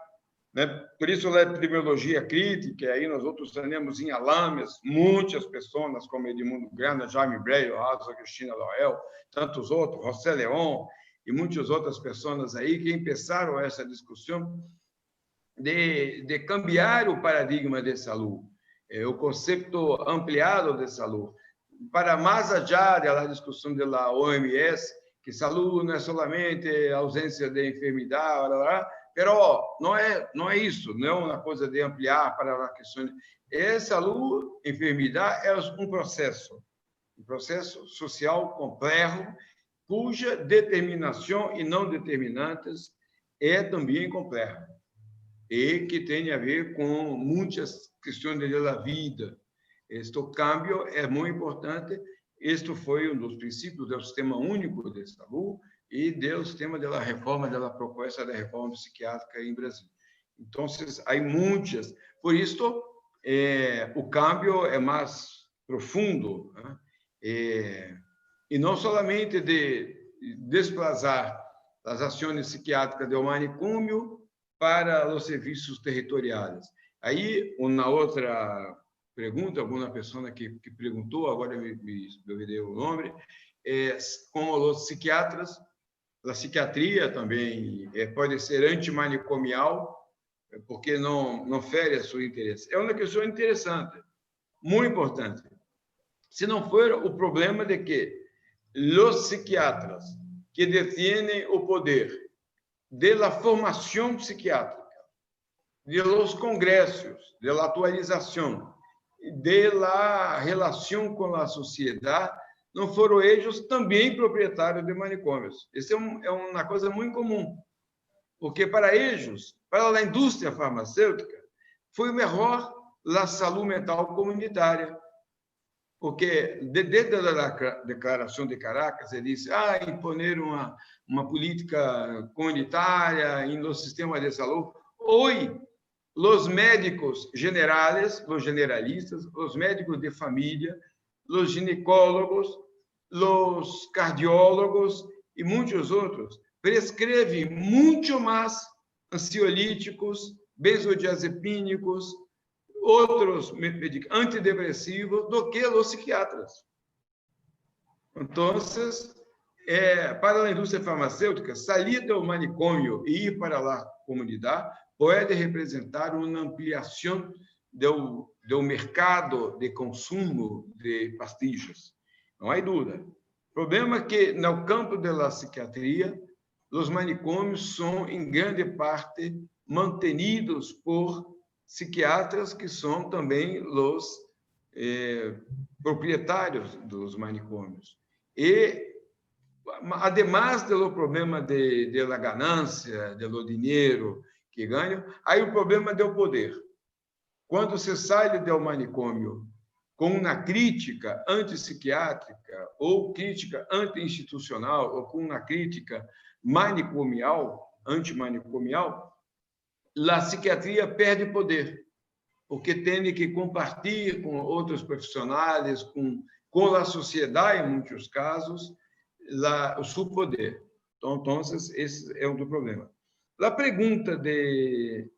né? Por isso, a epidemiologia crítica, aí nós outros temos em Alames muitas pessoas, como Edmundo Grana, Jaime Breio, Rosa Cristina Loel, tantos outros, José Leon, e muitas outras pessoas aí que começaram essa discussão de cambiar o paradigma de saúde, o conceito ampliado de saúde, para mais allá da discussão da OMS, que saúde não é somente ausência de enfermidade, mas não é isso, não é uma coisa de ampliar para a questão. Saúde, enfermidade é um processo social complexo, cuja determinação e não determinantes é também complexa, e que tem a ver com muitas questões da vida. Este câmbio é muito importante. Este foi um dos princípios do Sistema Único de Saúde e do sistema da reforma, da proposta da reforma psiquiátrica em Brasil. Então, há muitas. Por isso, o câmbio é mais profundo, né? E não somente de desplazar as ações psiquiátricas do manicômio para os serviços territoriais. Aí, uma outra pergunta, alguma pessoa que perguntou, agora me olvidei o nome, como os psiquiatras, a psiquiatria também pode ser antimanicomial, porque não fere a seu interesse. É uma questão interessante, muito importante. Se não for o problema de que os psiquiatras que detêm o poder da formação psiquiátrica, de los congressos, da atualização, da relação com a sociedade, não foram eles também proprietários de manicômios. Isso é uma coisa muito comum, porque para eles, para a indústria farmacêutica, foi melhor a saúde mental comunitária, porque desde a Declaração de Caracas, ele disse, imponer uma política comunitária no sistema de saúde. Hoje, os médicos generais, os generalistas, os médicos de família, os ginecólogos, os cardiólogos e muitos outros prescrevem muito mais ansiolíticos, benzodiazepínicos, outros antidepressivos do que os psiquiatras. Então, para a indústria farmacêutica, sair do manicômio e ir para a comunidade pode representar uma ampliação do mercado de consumo de pastilhas. Não há dúvida. O problema é que, no campo da psiquiatria, os manicômios são, em grande parte, mantenidos por psiquiatras que são também os proprietários dos manicômios. E, además do problema da ganância, do dinheiro que ganham, há o problema do poder. Quando se sai do manicômio com uma crítica antipsiquiátrica ou crítica anti-institucional ou com uma crítica manicomial, antimanicomial, a psiquiatria perde poder, porque tem que compartilhar com outros profissionais, com a sociedade, em muitos casos, o seu poder. Então, esse é um dos problemas. A pergunta de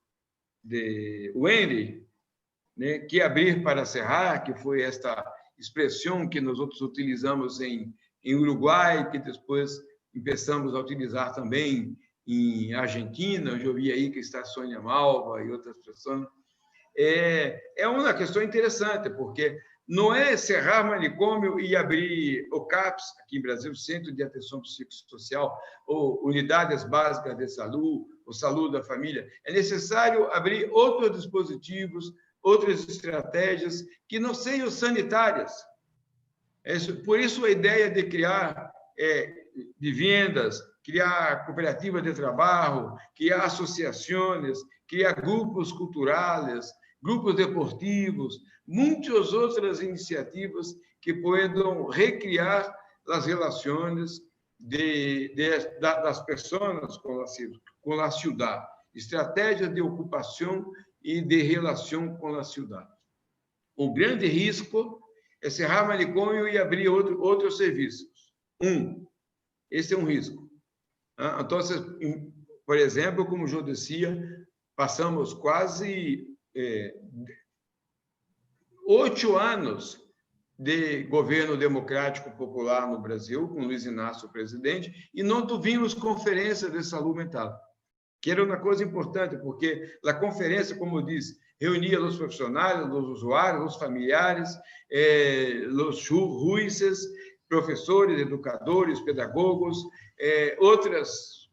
Wendy, né, que abrir para cerrar, que foi esta expressão que nós outros utilizamos em Uruguai, que depois começamos a utilizar também em Argentina. Eu vi aí que está Sônia Malva e outras pessoas. É uma questão interessante, porque não é cerrar manicômio e abrir o CAPS, aqui em Brasil, Centro de Atenção Psicossocial, ou Unidades Básicas de Saúde, ou Saúde da Família. É necessário abrir outros dispositivos, outras estratégias que não sejam sanitárias. Por isso, a ideia de criar vivendas, criar cooperativas de trabalho, criar associações, criar grupos culturais, grupos deportivos, muitas outras iniciativas que podem recriar as relações das pessoas com a cidade, estratégias de ocupação e de relação com a cidade. O grande risco é cerrar manicômio e abrir outros serviços. Esse é um risco. Então, por exemplo, como eu dizia, passamos quase 8 anos de governo democrático popular no Brasil, com Luiz Inácio presidente, e não tivemos conferência de saúde mental, que era uma coisa importante, porque a conferência, como eu disse, reunia os profissionais, os usuários, os familiares, os juízes, professores, educadores, pedagogos, outros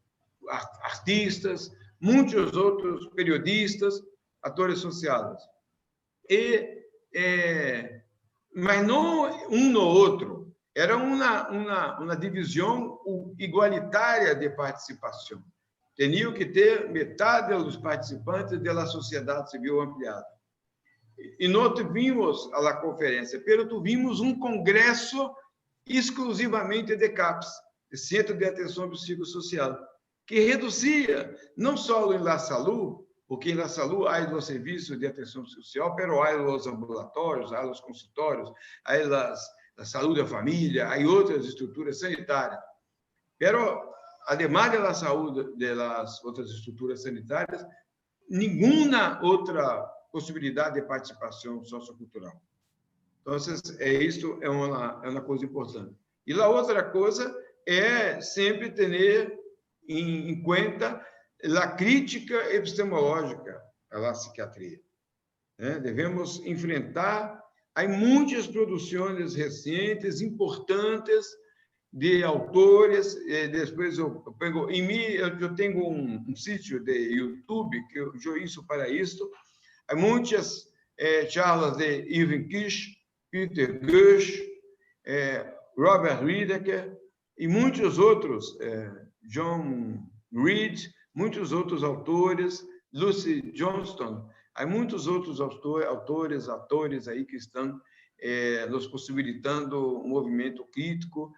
artistas, muitos outros periodistas, atores sociais. Mas não um no outro, era uma divisão igualitária de participação. Tinha que ter metade dos participantes da sociedade civil ampliada. E não tivemos a conferência, mas tivemos um congresso exclusivamente de CAPS, de Centro de Atenção Psicossocial, que reduzia não só em La Saúde, porque em La Saúde há os serviços de atenção social, mas há os ambulatórios, há os consultórios, há a saúde da família, há outras estruturas sanitárias. Mas, además da saúde das outras estruturas sanitárias, nenhuma outra possibilidade de participação sociocultural. Então, isso é uma coisa importante. E a outra coisa é sempre ter em conta a crítica epistemológica à psiquiatria. Devemos enfrentar há muitas produções recentes, importantes, de autores. Depois eu tenho um sítio de YouTube que eu uso para isso. Há muitas charlas de Irving Kish, Peter Gush, Robert Whittaker e muitos outros, John Reed, muitos outros autores, Lucy Johnston. Há muitos outros autores, atores aí que estão nos possibilitando um movimento crítico.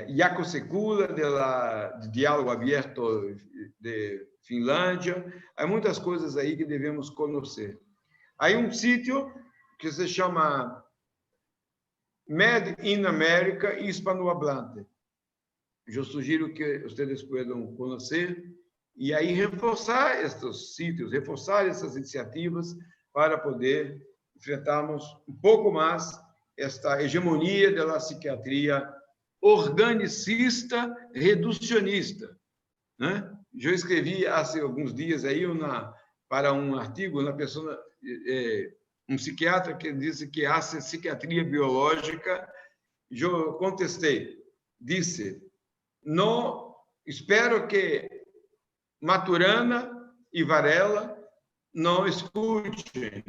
Jaakko Sekula, de Diálogo Aberto de Finlândia. Há muitas coisas aí que devemos conhecer. Há um sítio que se chama Made in America Hispanohablante. Eu sugiro que vocês possam conhecer E aí reforçar estes sítios, reforçar essas iniciativas para poder enfrentarmos um pouco mais esta hegemonia da psiquiatria organicista, reducionista, né? Eu escrevi há alguns dias aí para um artigo na pessoa, um psiquiatra que disse que há psiquiatria biológica. Eu contestei, disse, não, espero que Maturana e Varela não escutem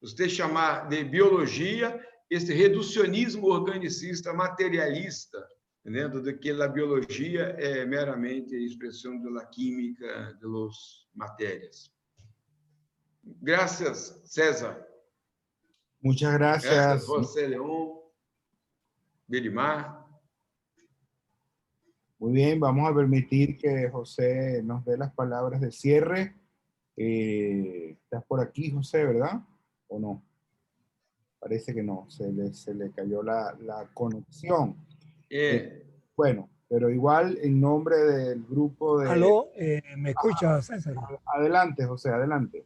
você chamar de biologia esse reducionismo organicista, materialista, entendendo de que a biologia é meramente expressão da química de las matérias. Gracias, César. Muchas gracias. Gracias, José León, Belimar. Muy bien, vamos a permitir que José nos dé las palabras de cierre. ¿Estás por aquí, José, verdad? ¿O no? Parece que no, se le cayó la conexión. Bueno, pero igual en nombre del grupo de... Aló, ¿me escuchas, César? Adelante, José, adelante.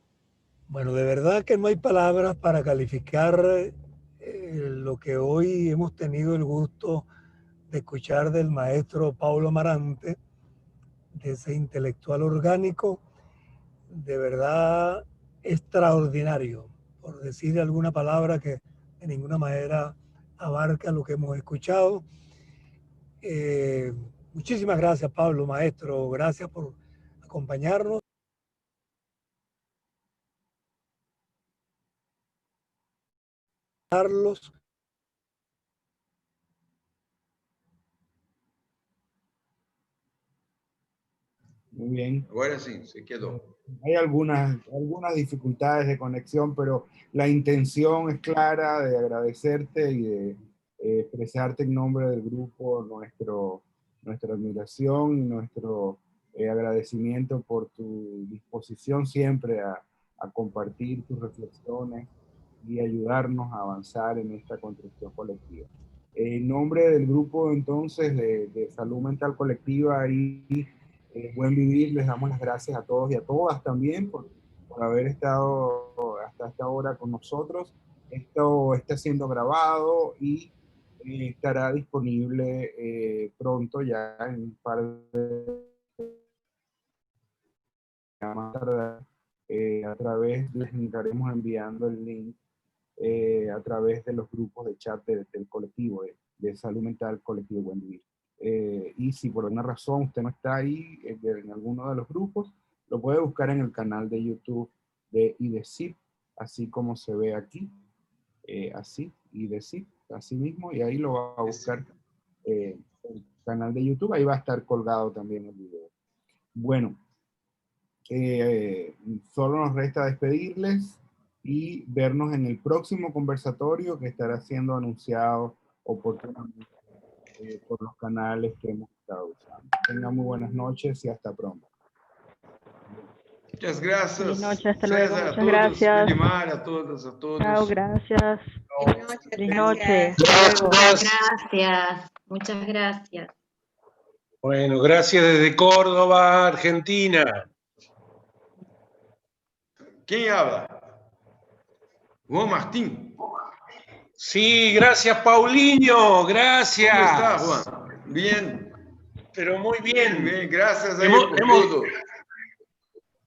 Bueno, de verdad que no hay palabras para calificar lo que hoy hemos tenido el gusto de escuchar del maestro Paulo Marante, de ese intelectual orgánico, de verdad extraordinario, por decir alguna palabra que de ninguna manera abarca lo que hemos escuchado. Muchísimas gracias, Pablo, maestro, gracias por acompañarnos. Carlos. Muy bien. Ahora sí, se quedó. Hay algunas dificultades de conexión, pero la intención es clara de agradecerte y de expresarte en nombre del grupo nuestra admiración y nuestro agradecimiento por tu disposición siempre a compartir tus reflexiones y ayudarnos a avanzar en esta construcción colectiva. En nombre del grupo entonces de Salud Mental Colectiva y Buen Vivir, les damos las gracias a todos y a todas también por haber estado hasta esta hora con nosotros. Esto está siendo grabado y estará disponible pronto, ya en un par de más tarde, a través, les estaremos enviando el link a través de los grupos de chat del colectivo de Salud Mental Colectivo Buen Vivir. Y si por alguna razón usted no está ahí en alguno de los grupos, lo puede buscar en el canal de YouTube de IDECIP, así como se ve aquí, así, IDECIP, así mismo, y ahí lo va a buscar el canal de YouTube, ahí va a estar colgado también el video. Bueno, solo nos resta despedirles y vernos en el próximo conversatorio que estará siendo anunciado oportunamente por los canales que hemos estado usando. Tengan muy buenas noches y hasta pronto. Muchas gracias. Feliz noche, hasta luego. César, Muchas a todos, gracias. Belimar, a todos, a todos. Chao, gracias. Feliz noche. Gracias. Hasta luego. Gracias, muchas gracias. Bueno, gracias desde Córdoba, Argentina. ¿Quién habla? Juan Martín. Sí, gracias, Paulinho, gracias. ¿Cómo está, Juan? Bien. Pero muy bien. Bien, gracias a él Hemos- por hemos- todo.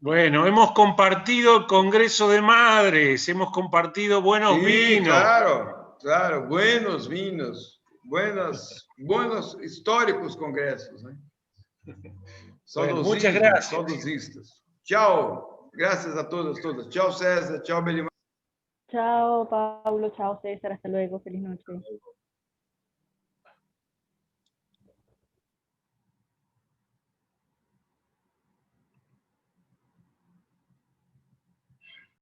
Bueno, hemos compartido el Congreso de Madres, hemos compartido buenos Sí, vinos. claro, claro, buenos vinos, buenos históricos congresos, ¿eh? Bueno, muchas gracias. Saudosistas. Chao, gracias a todos, todas. Chao, César, chao, Belimar. Chao, Pablo. Chao, César. Hasta luego. Feliz noche.